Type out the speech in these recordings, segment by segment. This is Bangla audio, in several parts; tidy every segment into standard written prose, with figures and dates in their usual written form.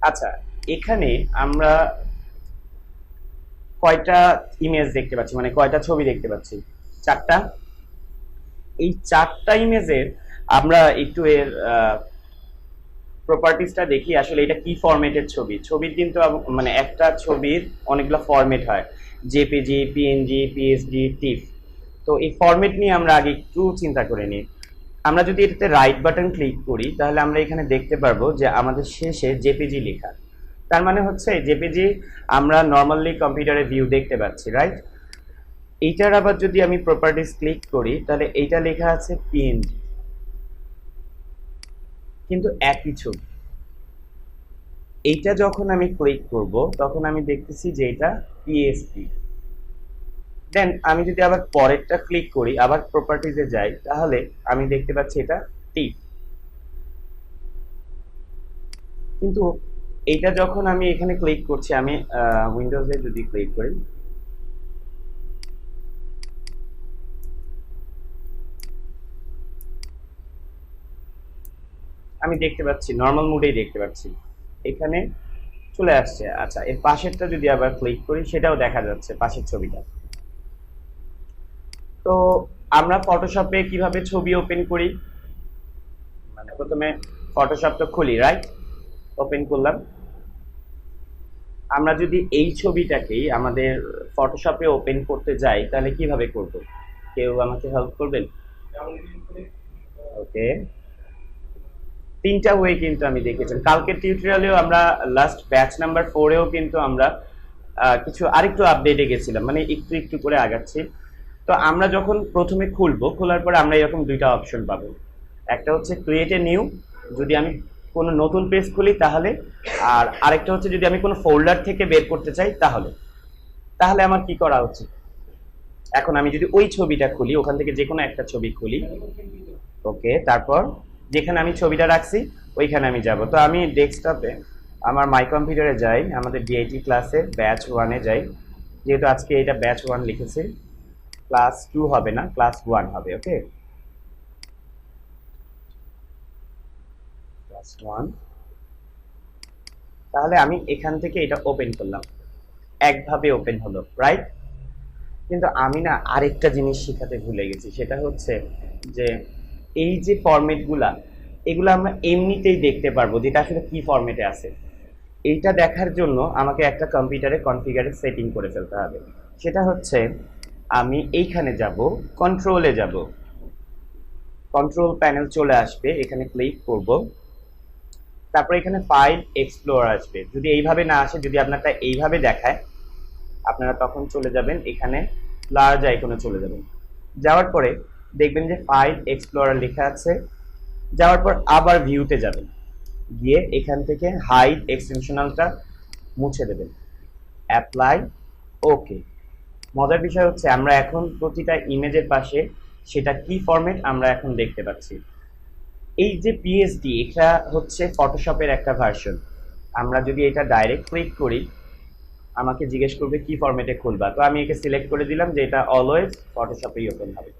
আচ্ছা, এখানে আমরা কয়টা ইমেজ দেখতে পাচ্ছি, মানে কয়টা ছবি দেখতে পাচ্ছি? চারটা। এই চারটা ইমেজের আমরা একটু এর প্রপার্টিসটা দেখি, আসলে এটা কি ফরম্যাটের ছবি। ছবির কিন্তু মানে একটা ছবির অনেকগুলো ফরম্যাট হয়, জেপিজি, পিএনজি, পিএসডি, টিফ। তো এই ফরম্যাট নিয়ে আমরা আগে একটু চিন্তা করে নিই। আমরা যদি এটাতে রাইট বাটন ক্লিক করি তাহলে আমরা এখানে দেখতে পারবো যে আমাদের শেষে জেপিজি লেখা। তার মানে হচ্ছে জেপিজি আমরা নর্মালি কম্পিউটারে ভিউ দেখতে পাচ্ছি, রাইট? এইটার আবার যদি আমি প্রপার্টিস ক্লিক করি তাহলে এইটা লেখা আছে পিএনজি, কিন্তু একই ছবি। এইটা যখন আমি ক্লিক করব তখন আমি দেখতেছি যে এটা পিএসপি। দেন আমি যদি আবার পরেরটা ক্লিক করি, আবার প্রপার্টিজে যাই, তাহলে আমি দেখতে পাচ্ছি এটা টিফ। কিন্তু এইটা যখন আমি এখানে ক্লিক করছি, আমি উইন্ডোজে যদি ক্লিক করি, আমি দেখতে পাচ্ছি নর্মাল মোডেই দেখতে পাচ্ছি এখানে চলে আসছে। আচ্ছা, এর পাশেরটা যদি আবার ক্লিক করি সেটাও দেখা যাচ্ছে, পাশের ছবিটা। তো আমরা ফটোশপে কিভাবে ছবি ওপেন করি? মানে প্রথমে ফটোশপ তো খুলি, রাইট? ওপেন করলাম। আমরা যদি এই ছবিটাকেই আমাদের ফটোশপে ওপেন করতে যাই তাহলে কিভাবে করব? কেউ আমাকে হেল্প করবেন? ওকে, তিনটা ওয়ে কিন্তু আমি দেখেছি কালকের টিউটোরিয়ালেও। আমরা লাস্ট ব্যাচ নাম্বার 4-এও কিন্তু আমরা কিছু আরেকটু আপডেটে গেছিলাম, মানে একটু একটু করে আগাচ্ছি। তো আমরা যখন প্রথমে খুলবো, খোলার পরে আমরা এরকম দুইটা অপশন পাবো। একটা হচ্ছে ক্রিয়েট এ নিউ, যদি আমি কোনো নতুন পেজ খুলি তাহলে। আর আরেকটা হচ্ছে যদি আমি কোনো ফোল্ডার থেকে বের করতে চাই তাহলে। তাহলে আমার কি করা উচিত? এখন আমি যদি ওই ছবিটা খুলি, ওখান থেকে যে কোনো একটা ছবি খুলি, ওকে, তারপর যেখানে আমি ছবিটা রাখছি ওইখানে আমি যাব। তো আমি ডেস্কটপে আমার মাই কম্পিউটারে যাই, আমাদের ডিআইটি ক্লাসে ব্যাচ 1-এ যাই। যেহেতু আজকে এটা ব্যাচ 1 লিখেছি, ক্লাস 2 হবে না, ক্লাস 1 হবে। ওকে, ক্লাস 1। তাহলে আমি এখান থেকে এটা ওপেন করলাম, একভাবে ওপেন হলো, রাইট? কিন্তু আমি না আরেকটা জিনিস শেখাতে ভুলে গেছি, সেটা হচ্ছে যে এই যে ফরম্যাটগুলা, এগুলো আমরা এমনিতেই দেখতে পারবো যেটা আসলে কি ফরম্যাটে আছে। এইটা দেখার জন্য আমাকে একটা কম্পিউটারে কনফিগারে সেটিং করে ফেলতে হবে। সেটা হচ্ছে আমি এইখানে যাব, কন্ট্রোলে যাব, কন্ট্রোল প্যানেল চলে আসবে, এখানে ক্লিক করব। তারপর এখানে ফাইল এক্সপ্লোর আসবে। যদি এইভাবে না আসে, যদি আপনারটা এইভাবে দেখায়, আপনারা তখন চলে যাবেন এখানে লার্জ আইকনে চলে যাবেন। যাওয়ার পরে দেখবেন যে ফাইল এক্সপ্লোরার লেখা আছে। যাওয়ার পর আবার ভিউতে যাবেন, গিয়ে এখান থেকে হাইড এক্সটেনশনালটা মুছে দেবেন, অ্যাপ্লাই, ওকে। মজার বিষয় হচ্ছে আমরা এখন প্রতিটা ইমেজের পাশে সেটা কি ফরম্যাট আমরা এখন দেখতে পাচ্ছি। এই যে পিএসডি, এটা হচ্ছে ফটোশপের একটা ভার্সন। আমরা যদি এটা ডাইরেক্ট ক্লিক করি, আমাকে জিজ্ঞেস করবে কি ফরম্যাটে খুলবা। তো আমি একে সিলেক্ট করে দিলাম যে এটা অলওয়েজ ফটোশপেই ওপেন হবে।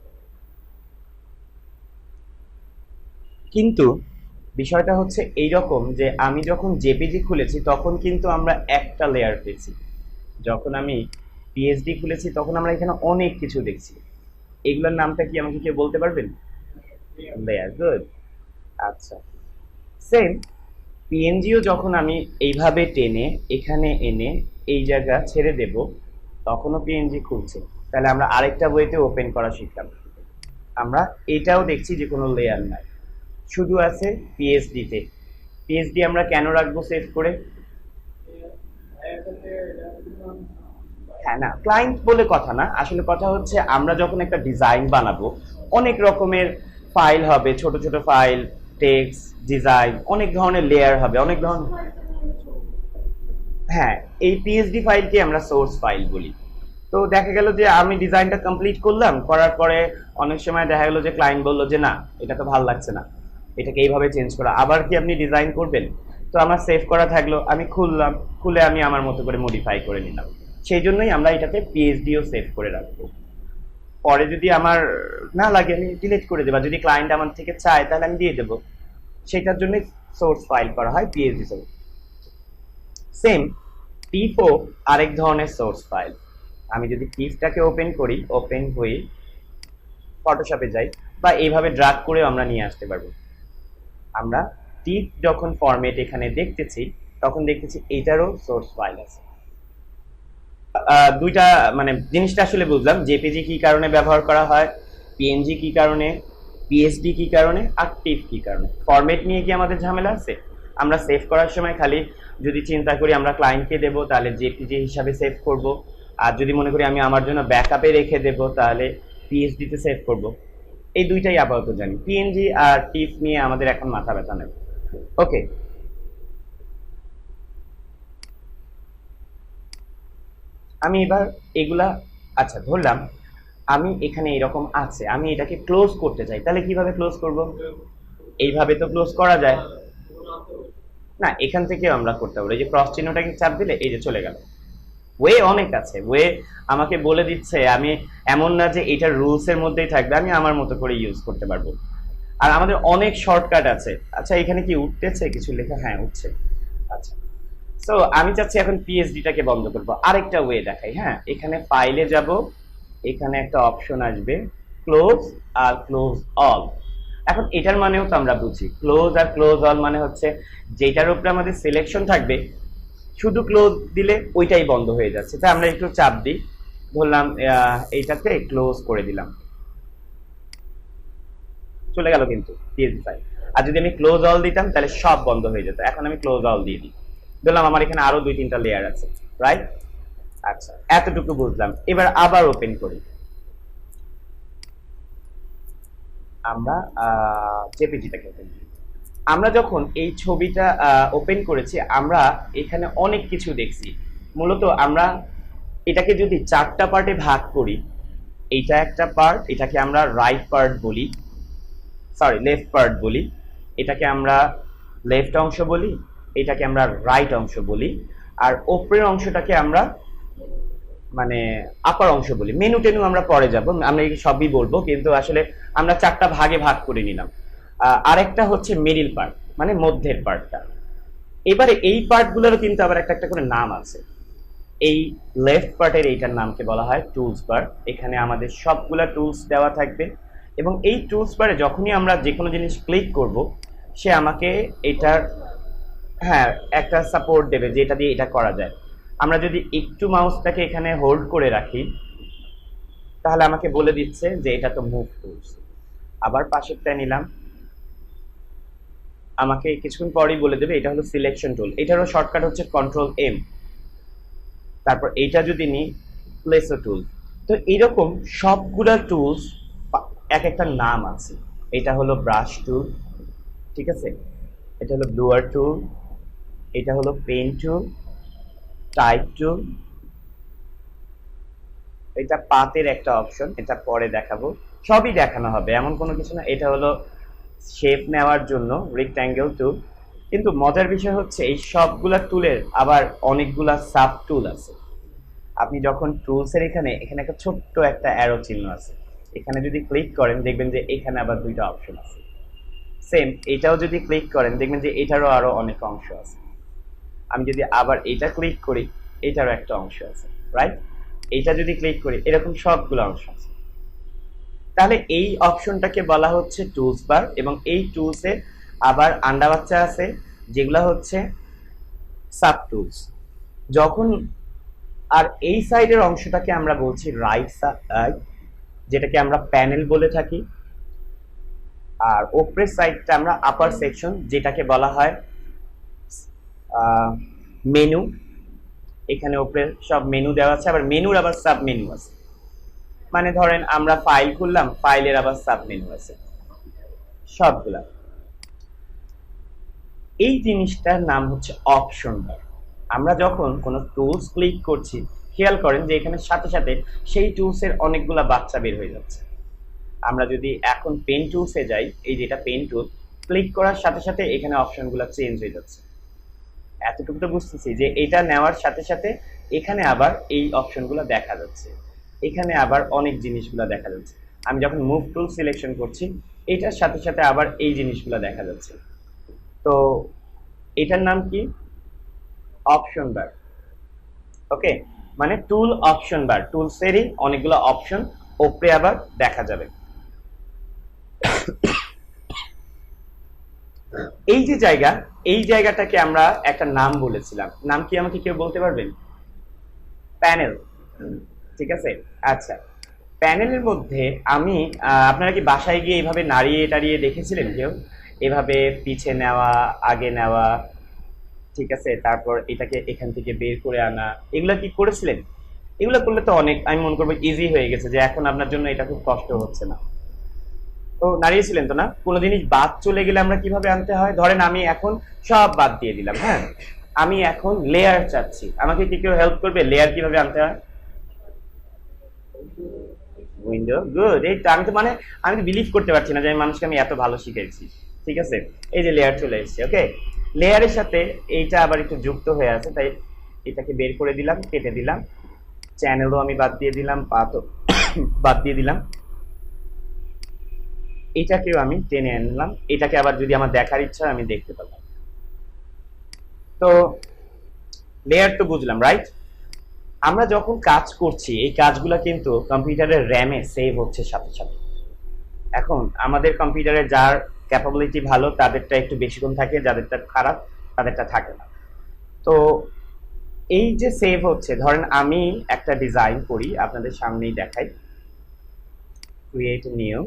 কিন্তু বিষয়টা হচ্ছে এইরকম যে আমি যখন জেপিজি খুলেছি তখন কিন্তু আমরা একটা লেয়ার পেয়েছি, যখন আমি পিএসডি খুলেছি তখন আমরা এখানে অনেক কিছু দেখছি। এগুলোর নামটা কি আমাকে কেউ বলতে পারবেন? Layer, good. আচ্ছা, সেম পিএনজিও যখন আমি এইভাবে টেনে এখানে এনে এই জায়গা ছেড়ে দেব, তখনও পিএনজি খুলছে। তাহলে আমরা আরেকটা বইতে ওপেন করা শিখলাম। আমরা এটাও দেখছি যে কোনো লেয়ার নাই, শুধু আছে পিএসডিতে। পিএসডি আমরা কেন রাখবো সেভ করে? হ্যাঁ, না ক্লায়েন্ট বলে কথা না, আসলে কথা হচ্ছে আমরা যখন একটা ডিজাইন বানাবো, অনেক রকমের ফাইল হবে, ছোট ছোট ফাইল, টেক্সট, ডিজাইন, অনেক ধরনের লেয়ার হবে, অনেক ধরনের। হ্যাঁ, এই পিএসডি ফাইলকে আমরা সোর্স ফাইল বলি। তো দেখা গেল যে আমি ডিজাইনটা কমপ্লিট করলাম, করার পরে অনেক সময় দেখা গেল যে ক্লায়েন্ট বললো যে না, এটা তো ভালো লাগছে না, এটাকে এইভাবে চেঞ্জ করা, আবার কি আপনি ডিজাইন করবেন? তো আমার সেভ করা থাকলো, আমি খুললাম, খুলে আমি আমার মতো করে মডিফাই করে নিলাম। সেই জন্যই আমরা এটাতে পিএইচডিও সেভ করে রাখবো। পরে যদি আমার না লাগে আমি ডিলিট করে দেবো, যদি ক্লায়েন্ট আমার থেকে চায় তাহলে আমি দিয়ে দেবো। সেটার জন্যই সোর্স ফাইল করা হয় পিএইচডি সোর্স। সেম টিফও আরেক ধরনের সোর্স ফাইল। আমি যদি টিফটাকে ওপেন করি, ওপেন হয়ে ফটোশপে যাই বা এইভাবে ড্রাগ করেও আমরা নিয়ে আসতে পারবো। আমরা টিফ যখন ফরম্যাট এখানে দেখতেছি তখন দেখতেছি এটারও সোর্স ফাইল আছে। দুইটা মানে জিনিসটা আসলে বুঝলাম, জেপিজি কি কারণে ব্যবহার করা হয়, পিএনজি কি কারণে, পিএসডি কি কারণে, আর টিফ কি কারণে। ফরম্যাট নিয়ে কি আমাদের ঝামেলা আছে? আমরা সেভ করার সময় খালি যদি চিন্তা করি আমরা ক্লায়েন্টকে দেবো তাহলে জেপিজি হিসাবে সেভ করব, আর যদি মনে করি আমি আমার জন্য ব্যাকআপে রেখে দেব তাহলে পিএসডি তে সেভ করব। এই দুইটাই আপাতত জানি, পিএনজি আর টিফ নিয়ে আমাদের এখন মাথা ব্যথা নেই। ওকে, আমি এবার এগুলা, আচ্ছা ধরলাম আমি এখানে এরকম আছে, আমি এটাকে ক্লোজ করতে চাই, তাহলে কিভাবে ক্লোজ করব? এইভাবে তো ক্লোজ করা যায় না, এখান থেকেও আমরা করতে পারবো। এই যে ক্রস চিহ্নটাকে চাপ দিলে এই যে চলে গেল। ওয়ে অনেক আছে, ওয়ে আমাকে বলে দিচ্ছে, আমি এমন না যে এটার রুলস এর মধ্যেই থাকবে, আমি আমার মতো করে ইউজ করতে পারবো। আর আমাদের অনেক শর্টকাট আছে। আচ্ছা এখানে কি উঠতেছে কিছু লেখা? হ্যাঁ উঠছে। আচ্ছা, সো আমি চাচ্ছি এখন পিএইচডিটাকে বন্ধ করব, আরেকটা ওয়ে দেখাই। হ্যাঁ, এখানে ফাইলে যাব, এখানে একটা অপশন আসবে ক্লোজ আর ক্লোজ অল। এখন এটার মানেও তো আমরা বুঝি, ক্লোজ আর ক্লোজ অল মানে হচ্ছে যেটার উপরে আমাদের সিলেকশন থাকবে শুধু ক্লোজ দিলে ওইটাই বন্ধ হয়ে যাচ্ছে। তাই আমরা একটু চাপ দিই, ধরলাম এইটাতে ক্লোজ করে দিলাম, চলে গেল কিন্তু পিএইচডি ফাইল। আর যদি আমি ক্লোজ অল দিতাম তাহলে সব বন্ধ হয়ে যেত। এখন আমি ক্লোজ অল দিয়ে দিই, বললাম আমার এখানে আরো 2-3টা লেয়ার আছে, রাইট? আচ্ছা, এতটুকু বুঝলাম। এবার আবার ওপেন করি, আমরা জেপিজিটাকে ওপেন করি। আমরা যখন এই ছবিটা ওপেন করেছি আমরা এখানে অনেক কিছু দেখছি। মূলত আমরা এটাকে যদি 4টা পার্টে ভাগ করি, এইটা একটা পার্ট, এটাকে আমরা রাইট পার্ট বলি, সরি লেফট পার্ট বলি, এটাকে আমরা লেফট অংশ বলি, এটাকে আমরা রাইট অংশ বলি, আর উপরের অংশটাকে আমরা মানে আপার অংশ বলি। মেনু টেনু আমরা পরে যাব, আমরা এই সবই বলবো, কিন্তু আসলে আমরা 4টা ভাগে ভাগ করে নিলাম। আরেকটা হচ্ছে মিডিল পার্ট, মানে মধ্যের পার্টটা। এবারে এই পার্টগুলোরও কিন্তু আবার একটা একটা করে নাম আছে। এই লেফট পার্টের এইটার নামকে বলা হয় টুলস বার। এখানে আমাদের সবগুলা টুলস দেওয়া থাকবে, এবং এই টুলস বারে যখনই আমরা যে কোনো জিনিস ক্লিক করব সে আমাকে এটার হ্যাঁ একটা সাপোর্ট দেবে যে এটা দিয়ে এটা করা যায়। আমরা যদি একটু মাউসটাকে এখানে হোল্ড করে রাখি তাহলে আমাকে বলে দিচ্ছে যে এটা তো মুভ টুলস। আবার পাশেরটা নিলাম, আমাকে কিছুক্ষণ পরেই বলে দেবে এটা হলো সিলেকশন টুল, এটারও শর্টকাট হচ্ছে কন্ট্রোল এম। তারপর এইটা যদি নিই প্লেসো টুল। তো এরকম সবগুলা টুলস এক একটা নাম আছে। এটা হলো ব্রাশ টুল, ঠিক আছে, এটা হলো ব্লুয়ার টুল, এটা হলো পেন টুল, টাইপ টুল, এটা পাতের একটা অপশন, এটা পরে দেখাবো, সবই দেখানো হবে এমন কোনো কিছু না। এটা হলো শেপ নেওয়ার জন্য রেক্ট্যাঙ্গেল টুল। কিন্তু মজার বিষয় হচ্ছে এই সবগুলা টুলের আবার অনেকগুলা সাব টুল আছে। আপনি যখন টুলসের এখানে এখানে একটা ছোট্ট একটা অ্যারো চিহ্ন আছে, এখানে যদি ক্লিক করেন দেখবেন যে এখানে আবার 2টা অপশন আছে। সেম এটাও যদি ক্লিক করেন দেখবেন যে এটারও আরো অনেক অংশ আছে। আমি যদি আবার এটা ক্লিক করি এটারও একটা অংশ আছে, রাইট? এটা যদি ক্লিক করি এরকম সবগুলো অংশ আছে। তাহলে এই অপশনটাকে বলা হচ্ছে টুলস বার, এবং এই টুলসে আবার আন্ডা বাচ্চা আছে যেগুলো হচ্ছে সাব টুলস। যখন আর এই সাইডের অংশটাকে আমরা বলছি রাইট সাইড, যেটাকে আমরা প্যানেল বলে থাকি। আর উপরের সাইডটা আমরা আপার সেকশন, যেটাকে বলা হয় মেনু। এখানে উপরে সব মেনু দেওয়া আছে, আবার মেনুর আবার সাব মেনু আছে। মানে ধরেন আমরা ফাইল খুললাম, ফাইলের আবার সাব মেনু আছে সবগুলা। এই জিনিসটার নাম হচ্ছে অপশন বার। আমরা যখন কোনো টুলস ক্লিক করছি খেয়াল করেন যে এখানে সাথে সাথে সেই টুলসের অনেকগুলা বাচ্চা বের হয়ে যাচ্ছে। আমরা যদি এখন পেন টুলসে যাই, এই যেটা পেন টুল, ক্লিক করার সাথে সাথে এখানে অপশনগুলো চেঞ্জ হয়ে যাচ্ছে। এতটুকু তো বুঝতেছি যে এটা নেওয়ার সাথে সাথে এখানে আবার এই অপশনগুলো দেখা যাচ্ছে, এখানে আবার অনেক জিনিসগুলো দেখা যাচ্ছে। আমি যখন মুভ টুল সিলেকশন করছি এটার সাথে সাথে আবার এই জিনিসগুলো দেখা যাচ্ছে। তো এটার নাম কি? অপশন বার। ওকে, মানে টুল অপশন বার, টুলসেরই অনেকগুলো অপশন ওপরে আবার দেখা যাবে। এই যে জায়গা, এই জায়গাটাকে আমরা একটা নাম বলেছিলাম, নাম কি আমাকে কেউ বলতে পারবেন? প্যানেল, ঠিক আছে। আচ্ছা, প্যানেলের মধ্যে আমি আপনারা কি বাসায় গিয়ে এইভাবে নাড়িয়ে টাড়িয়ে দেখেছিলেন কেউ? এভাবে পিছে নেওয়া, আগে নেওয়া, ঠিক আছে, তারপর এটাকে এখান থেকে বের করে আনা, এগুলা কি করেছিলেন? এগুলো করলে তো অনেক, আমি মনে করবো ইজি হয়ে গেছে, যে এখন আপনার জন্য এটা খুব কষ্ট হচ্ছে না। তো নাড়িয়েছিলেন তো না? কোনো জিনিস বাদ চলে গেলে আমরা কিভাবে আনতে হয়? ধরেন আমি এখন সব বাদ দিয়ে দিলাম, হ্যাঁ, আমি এখন লেয়ার চাচ্ছি, আমাকে কি কেউ হেল্প করবে লেয়ার কিভাবে আনতে হয়? Window, good. এই তো, আমি তো মানে আমি তো বিলিভ করতে পারছি না যে আমি মানুষকে আমি এত ভালো শিখেছি। ঠিক আছে, এই যে লেয়ার চলে এসেছে। ওকে, লেয়ারের সাথে এইটা আবার একটু যুক্ত হয়ে আছে, তাই এটাকে বের করে দিলাম, কেটে দিলাম। চ্যানেলও আমি বাদ দিয়ে দিলাম, পাতও বাদ দিয়ে দিলাম। এটাকেও আমি টেনে আনলাম, এটাকে আবার যদি আমার দেখার ইচ্ছা হয় আমি দেখতে পারলাম। তো লেয়ার তো বুঝলাম, রাইট? আমরা যখন কাজ করছি এই কাজগুলো কিন্তু কম্পিউটারের র্যামে সেভ হচ্ছে সাথে সাথে। এখন আমাদের কম্পিউটারে যার ক্যাপাবিলিটি ভালো তাদেরটা একটু বেশিক্ষণ থাকে, যাদেরটা খারাপ তাদেরটা থাকে না। তো এই যে সেভ হচ্ছে, ধরেন আমি একটা ডিজাইন করি, আপনাদের সামনেই দেখাই। ক্রিয়েট নিউ,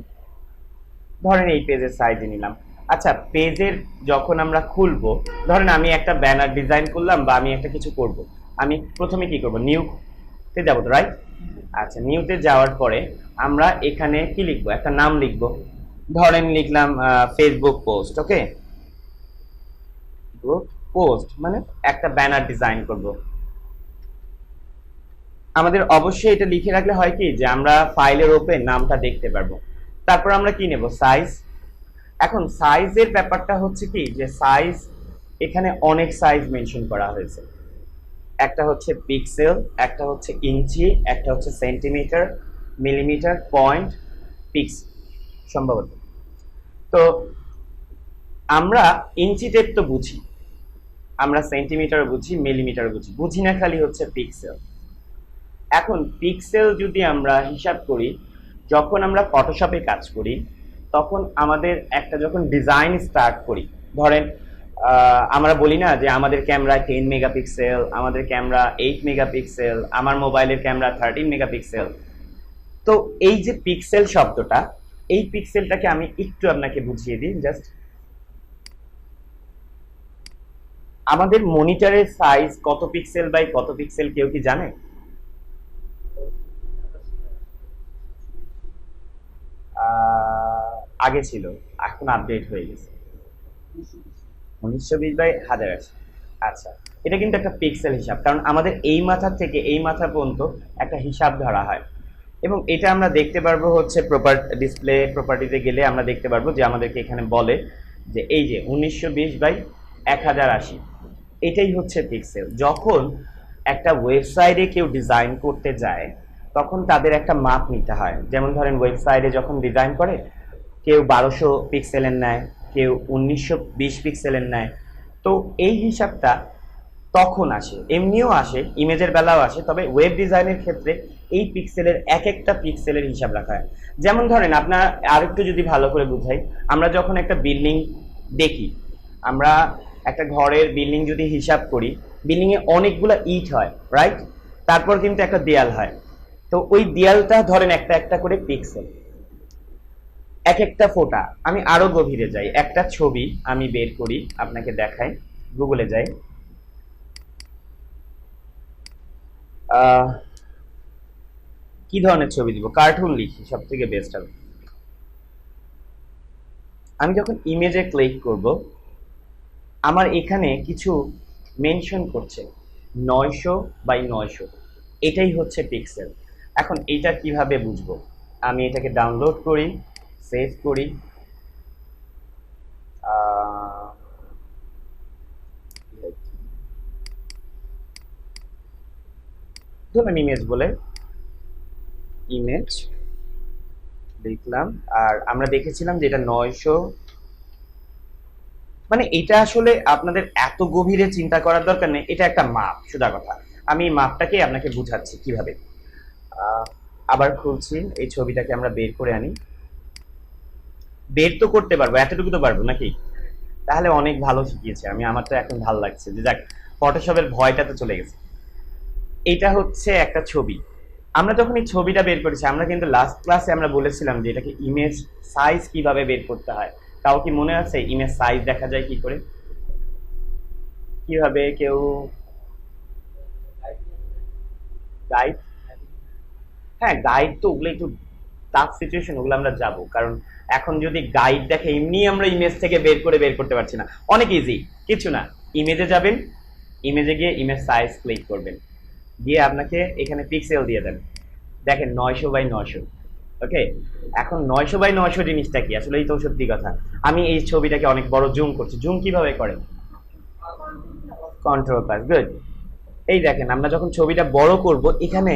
ধরেন এই পেজের সাইজে নিলাম। আচ্ছা, পেজের যখন আমরা খুলবো, ধরেন আমি একটা ব্যানার ডিজাইন করলাম বা আমি একটা কিছু করব, আমি প্রথমে কি করব? নিউতে যাবো তো, রাইট? আচ্ছা, নিউতে যাওয়ার পরে আমরা এখানে কি লিখবো? একটা নাম লিখবো, ধরেন লিখলাম ফেসবুক পোস্ট। ওকে, পোস্ট মানে একটা ব্যানার ডিজাইন করব। আমাদের অবশ্যই এটা লিখে রাখলে হয় কি, যে আমরা ফাইলের ওপরে নামটা দেখতে পারবো। তারপর আমরা কি নেব? সাইজ। এখন সাইজের ব্যাপারটা হচ্ছে কি, যে সাইজ এখানে অনেক সাইজ মেনশন করা হয়েছে। একটা হচ্ছে পিক্সেল, একটা হচ্ছে ইঞ্চি, একটা হচ্ছে সেন্টিমিটার, মিলিমিটার, পয়েন্ট, পিক্স সম্ভবত। তো আমরা ইঞ্চি টেপ তো বুঝি, আমরা সেন্টিমিটার বুঝি, মিলিমিটার বুঝি, বুঝি না খালি হচ্ছে পিক্সেল। এখন পিক্সেল যদি আমরা হিসাব করি, যখন আমরা ফটোশপে কাজ করি তখন আমাদের একটা যখন ডিজাইন স্টার্ট করি, ধরেন আমরা বলি না যে আমাদের ক্যামেরা 10 মেগাপিক্সেল, আমাদের ক্যামেরা 8 মেগাপিক্সেল, আমার মোবাইলের ক্যামেরা 13 মেগাপিক্সেল। তো এই যে পিক্সেল শব্দটা, এই পিক্সেলটাকে আমি একটু আপনাকে বুঝিয়ে দিই জাস্ট। আমাদের মনিটরের সাইজ কত পিক্সেল বাই কত পিক্সেল কেউ কি জানে? আগে ছিল, এখন আপডেট হয়ে গেছে। 1920/1080। আচ্ছা, এটা কিন্তু একটা পিক্সেল হিসাব, কারণ আমাদের এই মাথা থেকে এই মাথা পর্যন্ত একটা হিসাব ধরা হয়। এবং এটা আমরা দেখতে পারবো হচ্ছে ডিসপ্লে প্রপার্টিতে গেলে আমরা দেখতে পারবো যে আমাদেরকে এখানে বলে যে এই যে 1920/1080, এটাই হচ্ছে পিক্সেল। যখন একটা ওয়েবসাইটে কেউ ডিজাইন করতে যায় তখন তাদের একটা মাপ নিতে হয়, যেমন ধরেন ওয়েবসাইটে যখন ডিজাইন করে কেউ 1200 পিক্সেলের নেয়, কেউ 1920 পিক্সেলের নেয়। তো এই হিসাবটা তখন আসে, এমনিও আসে, ইমেজের বেলাও আসে, তবে ওয়েব ডিজাইনের ক্ষেত্রে এই পিক্সেলের এক একটা পিক্সেলের হিসাব রাখা হয়। যেমন ধরেন আপনার আরেকটু যদি ভালো করে বুঝাই, আমরা যখন একটা বিল্ডিং দেখি, আমরা একটা ঘরের বিল্ডিং যদি হিসাব করি, বিল্ডিং এ অনেকগুলো ইট হয়, রাইট? তারপর কিন্তু একটা দেয়াল হয়। তো ওই দেয়ালটা ধরেন একটা একটা করে পিক্সেল, এক একটা ফোঁটা। আমি আরো গভীরে যাই, একটা ছবি আমি বের করি আপনাকে দেখাই, গুগলে যাই। কি ধরনের ছবি দিব? কার্টুন লিখি, সব থেকে বেস্ট হবে। আমি যখন ইমেজে ক্লিক করব, আমার এখানে কিছু মেনশন করছে 900/900, এটাই হচ্ছে পিক্সেল। এখন এটা কিভাবে বুঝবো? আমি এটাকে ডাউনলোড করি, সেভ করি, ধরুন ইমেজ বলে ইমেজ লিখলাম, আর আমরা দেখেছিলাম যে এটা 900 মানে এটা আসলে আপনাদের এত গভীরে চিন্তা করার দরকার নেই, এটা একটা মাপ, সোজা কথা। আমি এই মাপটাকে আপনাকে বুঝাচ্ছি কিভাবে। আহ, আবার খুলছি, এই ছবিটাকে আমরা বের করে আনি। বের তো করতে পারবো, এতটুকু তো পারবো নাকি? তাহলে অনেক ভালো শিখিয়েছে আমি, আমার তো এখন ভালো লাগছে যে যাক, ফটোশপের ভয়টা তো চলে গেছে। এটা হচ্ছে একটা ছবি। আমরা যখন এই ছবিটা বের করেছি, আমরা কিন্তু লাস্ট ক্লাসে আমরা বলেছিলাম যে এটাকে ইমেজ সাইজ কিভাবে বের করতে হয়। তাও কি মনে আছে ইমেজ সাইজ দেখা যায় কি করে, কিভাবে? কেউ গাইড? হ্যাঁ, গাইড তো ওগুলো একটু টাফ সিচুয়েশন, ওগুলো আমরা যাব, কারণ এখন যদি গাইড দেখে এমনি আমরা ইমেজ থেকে বের করতে পারছি না। অনেক ইজি, কিছু না, ইমেজে যাবেন, ইমেজে গিয়ে ইমেজ সাইজ ক্লিক করবেন, দিয়ে আপনাকে এখানে পিক্সেল দিয়ে দেন, দেখেন 900 বাই 900। ওকে, এখন 900 বাই 900 জিনিসটা কি আসলে? এই তো সত্যি কথা। আমি এই ছবিটাকে অনেক বড় জুম করছি, জুম কিভাবে করে? Control plus, good. এই দেখেন আমরা যখন ছবিটা বড় করব, এখানে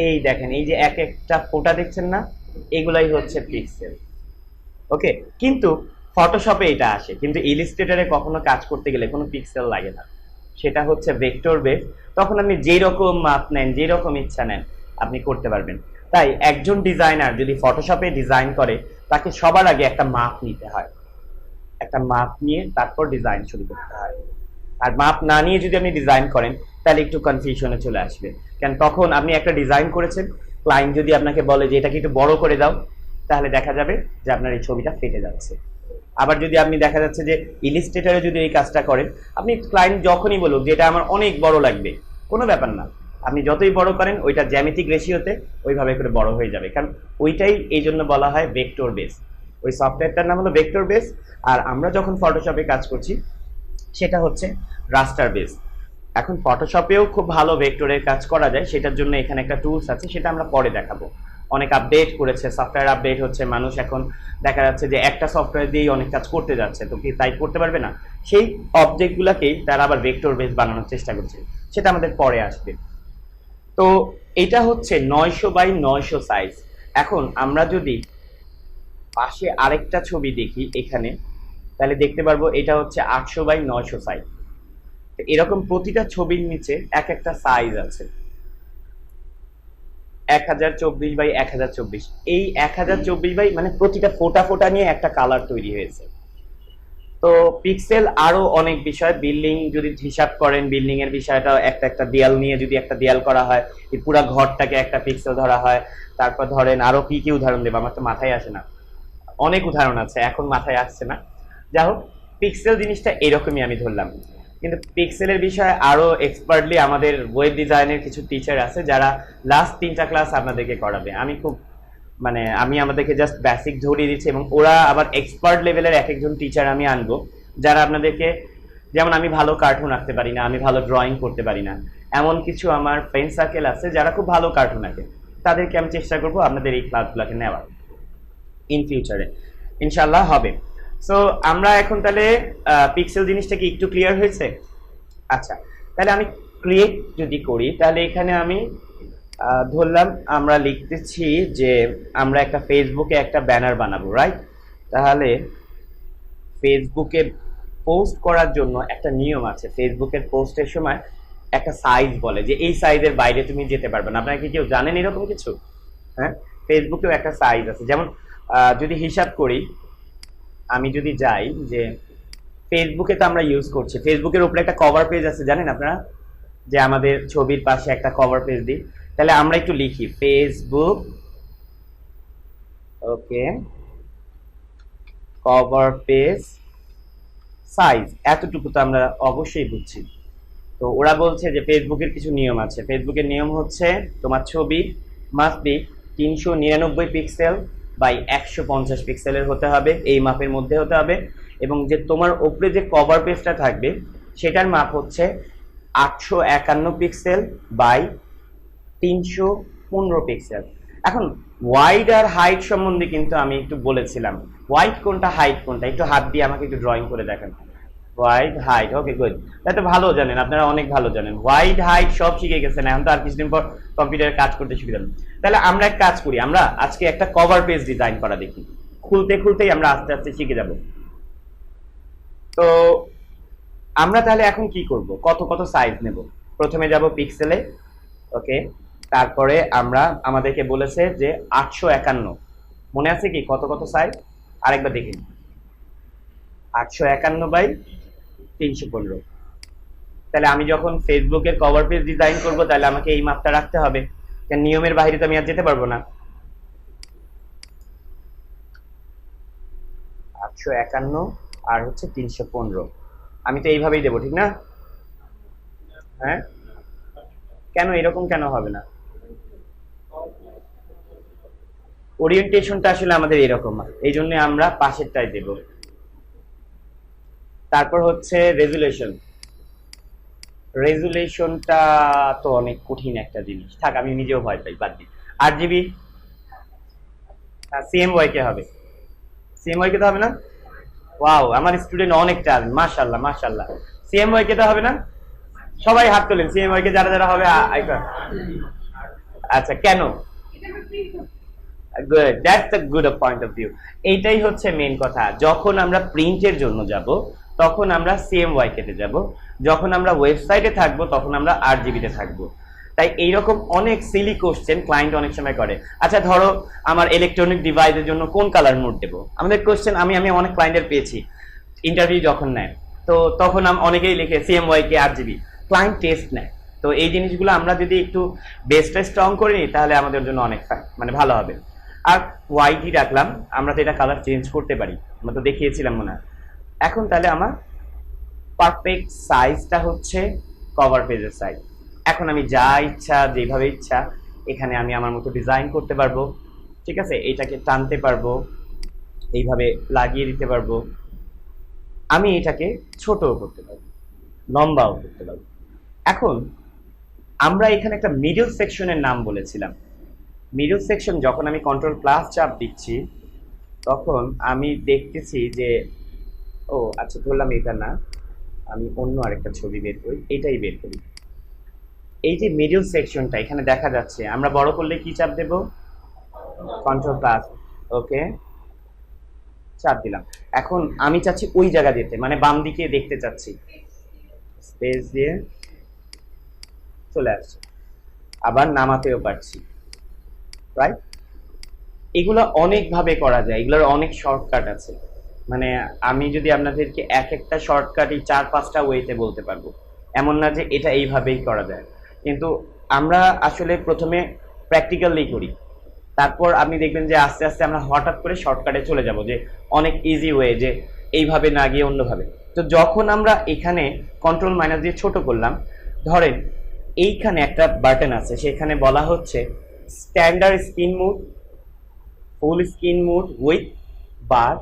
এই দেখেন এই যে এক একটা ফোঁটা দেখছেন না, এগুলাই হচ্ছে পিক্সেল। ওকে, কিন্তু ফটোশপে এটা আসে, কিন্তু ইলিস্ট্রেটরে কখনো কাজ করতে গেলে কোনো পিক্সেল লাগে না, সেটা হচ্ছে ভেক্টর বেস। তখন আপনি যেই রকম মাপ নেন, যেই রকম ইচ্ছা নেন, আপনি করতে পারবেন। তাই একজন ডিজাইনার যদি ফটোশপে ডিজাইন করে, তাকে সবার আগে একটা মাপ নিতে হয়, একটা মাপ নিয়ে তারপর ডিজাইন শুরু করতে হয়। আর মাপ না নিয়ে যদি আপনি ডিজাইন করেন, তাহলে একটু কনফিউশনে চলে আসবে। কারণ তখন আপনি একটা ডিজাইন করেছেন, ক্লায়েন্ট যদি আপনাকে বলে যে এটাকে একটু বড় করে দাও, তাহলে দেখা যাবে যে আপনার এই ছবিটা ফেটে যাচ্ছে। আবার যদি আপনি দেখা যাচ্ছে যে ইলিস্ট্রেটরে যদি এই কাজটা করেন, আপনি ক্লায়েন্ট যখনই বলুক যে এটা আমার অনেক বড় লাগবে, কোনো ব্যাপার না, আপনি যতই বড় করেন ওইটা জ্যামিতিক রেশিওতে ওইভাবে করে বড় হয়ে যাবে, কারণ ওইটাই এই জন্য বলা হয় ভেক্টর বেস। ওই সফটওয়্যারটার নাম হলো ভেক্টর বেস। আর আমরা যখন ফটোশপে কাজ করছি, সেটা হচ্ছে রাস্টার বেস। এখন ফটোশপেও খুব ভালো ভেক্টরের কাজ করা যায়, সেটার জন্য এখানে একটা টুলস আছে, সেটা আমরা পরে দেখাবো। অনেক আপডেট করেছে, সফটওয়্যার আপডেট হচ্ছে, মানুষ এখন দেখা যাচ্ছে যে একটা সফটওয়্যার দিয়েই অনেক কাজ করতে যাচ্ছে, তো কি তাই করতে পারবে না? সেই অবজেক্টগুলোকেই তারা আবার ভেক্টর বেস বানানোর চেষ্টা করছে, সেটা আমাদের পরে আসবে। তো এটা হচ্ছে 900 বাই 900 সাইজ। এখন আমরা যদি পাশে আরেকটা ছবি দেখি এখানে, তাহলে দেখতে পারবো এটা হচ্ছে 800 বাই 900 সাইজ। এরকম প্রতিটা ছবির নিচে এক একটা সাইজ আছে। 1024 বাই 1024, এই 1024 বাই মানে প্রতিটা ফোটা ফোটা নিয়ে একটা কালার তৈরি হয়েছে। তো পিক্সেল আরো অনেক বিষয়, বিল্ডিং যদি হিসাব করেন, বিল্ডিং এর বিষয়টা একটা একটা দেয়াল নিয়ে যদি একটা দেয়াল করা হয়, এই পুরো ঘরটাকে একটা পিক্সেল ধরা হয়। তারপর ধরেন আরো কি কি উদাহরণ দেবো, আমার তো মাথায় আসে না, অনেক উদাহরণ আছে, এখন মাথায় আসছে না। যাই হোক, পিক্সেল জিনিসটা এরকমই আমি ধরলাম। কিন্তু পিক্সেলের বিষয়ে আরো এক্সপার্টলি আমাদের ওয়েব ডিজাইনের কিছু টিচার আছে, যারা লাস্ট 3টা ক্লাস আপনাদেরকে করাবে। আমি খুব মানে আমি আমাদেরকে জাস্ট বেসিক ধরিয়ে দিচ্ছি, এবং ওরা আবার এক্সপার্ট লেভেলের এক একজন টিচার আমি আনবো, যারা আপনাদেরকে, যেমন আমি ভালো কার্টুন আঁকতে পারি না, আমি ভালো ড্রয়িং করতে পারি না, এমন কিছু আমার ফ্রেন্ড সার্কেল আছে যারা খুব ভালো কার্টুন আঁকে, তাদেরকে আমি চেষ্টা করবো আপনাদের এই ক্লাসগুলোকে নেওয়ার ইন ফিউচারে, ইনশাল্লাহ হবে। সো আমরা এখন তাহলে পিক্সেল জিনিসটা কি একটু ক্লিয়ার হয়েছে? আচ্ছা, তাহলে আমি ক্রিয়েট যদি করি, তাহলে এখানে আমি ধরলাম আমরা লিখতেছি যে আমরা একটা ফেসবুকে একটা ব্যানার বানাবো, রাইট? তাহলে ফেসবুকে পোস্ট করার জন্য একটা নিয়ম আছে, ফেসবুকের পোস্টের সময় একটা সাইজ বলে যে এই সাইজের বাইরে তুমি যেতে পারবে না। আপনারা কি কেউ জানেন এরকম কিছু? হ্যাঁ, ফেসবুকেও একটা সাইজ আছে। যেমন যদি হিসাব করি, আমি যদি যাই যে ফেসবুকে তো আমরা ইউজ করছি, ফেসবুকের উপরে একটা কভার পেজ আছে, জানেন আপনারা, যে আমাদের ছবির পাশে একটা কভার পেজ দিই। তাহলে আমরা একটু লিখি ফেসবুক, ওকে, কভার পেজ সাইজ, এতটুকু তো আমরা অবশ্যই বুঝছি। তো ওরা বলছে যে ফেসবুকের কিছু নিয়ম আছে। ফেসবুকের নিয়ম হচ্ছে তোমার ছবি মাস্ট বি 399 পিক্সেল বাই 150 পিক্সেলের হতে হবে, এই মাপের মধ্যে হতে হবে। এবং যে তোমার উপরে যে কভার পেজটা থাকবে, সেটার মাপ হচ্ছে 851 পিক্সেল বাই 315 পিক্সেল। এখন ওয়াইড আর হাইট সম্বন্ধে কিন্তু আমি একটু বলেছিলাম, ওয়াইড কোনটা হাইট কোনটা, একটু হাত দিয়ে আমাকে একটু ড্রয়িং করে দেখান। ওয়াইড হাইট, ওকে গুড, তাই তো ভালো জানেন, আপনারা অনেক ভালো জানেন, ওয়াইড হাইট সব শিখে গেছেন, এখন তো আর কিছুদিন পর কম্পিউটারে কাজ করতে শিখে যাবেন। তাহলে আমরা এক কাজ করি, আমরা আজকে একটা কভার পেজ ডিজাইন করা দেখি, খুলতে খুলতেই আমরা আস্তে আস্তে শিখে যাব। তো আমরা তাহলে এখন কি করব, কত কত সাইজ নেব? প্রথমে যাব পিক্সেলে, ওকে। তারপরে আমরা আমাদেরকে বলেছে যে 851, মনে আছে কি কত কত সাইজ? আরেকবার দেখে নিই, 851/315। তাহলে আমি যখন ফেসবুকের কভার পেজ ডিজাইন করব তাহলে আমাকে এই মাপটা রাখতে হবে, কারণ নিয়মের বাইরে তো আমি আর যেতে পারবো না। 851 আর হচ্ছে 315, আমি তো এইভাবেই দেবো, ঠিক না? হ্যাঁ, কেন এরকম কেন হবে না? ওরিয়েন্টেশনটা আসলে আমাদের এরকম, এই জন্য আমরা পাশেরটাই দেব। তারপর হচ্ছে রেজুলেশন। রেজুলেশনটা তো অনেক কঠিন একটা জিনিস, থাক আমি নিজেও ভয় পাই, বাদ দিই। 8 GB, সিএমওয়াই কে হবে, সিএমওয়াই কে তো হবে না? ওয়াও, আমার স্টুডেন্ট অনেকটা, মাশাআল্লাহ মাশাআল্লাহ। সিএমওয়াই কে তো হবে না? সবাই হাত তোলেন, সিএমওয়াই কে যারা যারা হবে। আচ্ছা, কেন? Good, that's a good point of view. এইটাই হচ্ছে মেইন কথা, যখন আমরা প্রিন্টের জন্য যাব তখন আমরা সিএমওয়াই কেটে যাব, যখন আমরা ওয়েবসাইটে থাকবো তখন আমরা 8 GB তে থাকবো। তাই এইরকম অনেক সিলি কোশ্চেন ক্লায়েন্ট অনেক সময় করে। আচ্ছা ধরো আমার ইলেকট্রনিক ডিভাইসের জন্য কোন কালার মোড দেবো, আমাদের কোশ্চেন আমি আমি অনেক ক্লায়েন্টের পেয়েছি ইন্টারভিউ যখন নেয়, তো তখন অনেকেই লিখে সিএমওয়াই কে 8 GB, ক্লায়েন্ট টেস্ট নেয়। তো এই জিনিসগুলো আমরা যদি একটু বেসটা স্ট্রং করে নিই তাহলে আমাদের জন্য অনেক মানে ভালো হবে। আর ওয়াইটি রাখলাম, আমরা তো এটা কালার চেঞ্জ করতে পারি, আমরা তো দেখিয়েছিলাম মনে হয়। এখন তাহলে আমার পারফেক্ট সাইজটা হচ্ছে কভার পেজের সাইজ। এখন আমি যা ইচ্ছা যেভাবে ইচ্ছা এখানে আমি আমার মতো ডিজাইন করতে পারবো, ঠিক আছে? এটাকে টানতে পারবো, এইভাবে লাগিয়ে দিতে পারবো, আমি এটাকে ছোটও করতে পারবো, লম্বাও করতে পারবো। এখন আমরা এখানে একটা মিডল সেকশনের নাম বলেছিলাম। মিডল সেকশন যখন আমি কন্ট্রোল প্লাস চাপ দিচ্ছি তখন আমি দেখতেছি যে, ও আচ্ছা ধরলাম এটা না, আমি অন্য আরেকটা ছবি বের করি, এটাই বের করি। এই যে মিডল সেকশনটা এখানে দেখা যাচ্ছে, আমরা বড় করলে কি চাপ দেব? কন্ট্রোল প্লাস, ওকে, চাপ দিলাম। এখন আমি চাচ্ছি ওই জায়গা যেতে, মানে বাম দিকে দেখতে চাচ্ছি, স্পেস দিয়ে চলে আসছে, আবার নামাতেও পারছি, রাইট? এগুলো অনেকভাবে করা যায়, এগুলোর অনেক শর্টকাট আছে। মানে আমি যদি আপনাদেরকে এক একটা শর্টকাট এই 4-5টা ওয়েতে বলতে পারবো, এমন না যে এটা এইভাবেই করা যায়। কিন্তু আমরা আসলে প্রথমে প্র্যাকটিক্যালি করি, তারপর আপনি দেখবেন যে আস্তে আস্তে আমরা হঠাৎ করে শর্টকাটে চলে যাব, যে অনেক ইজি ওয়ে, যে এইভাবে না গিয়ে অন্যভাবে। তো যখন আমরা এখানে কন্ট্রোল মাইনাস দিয়ে ছোট করলাম, ধরেন এইখানে একটা বাটন আছে, সেখানে বলা হচ্ছে standard screen mode, full screen mode with bar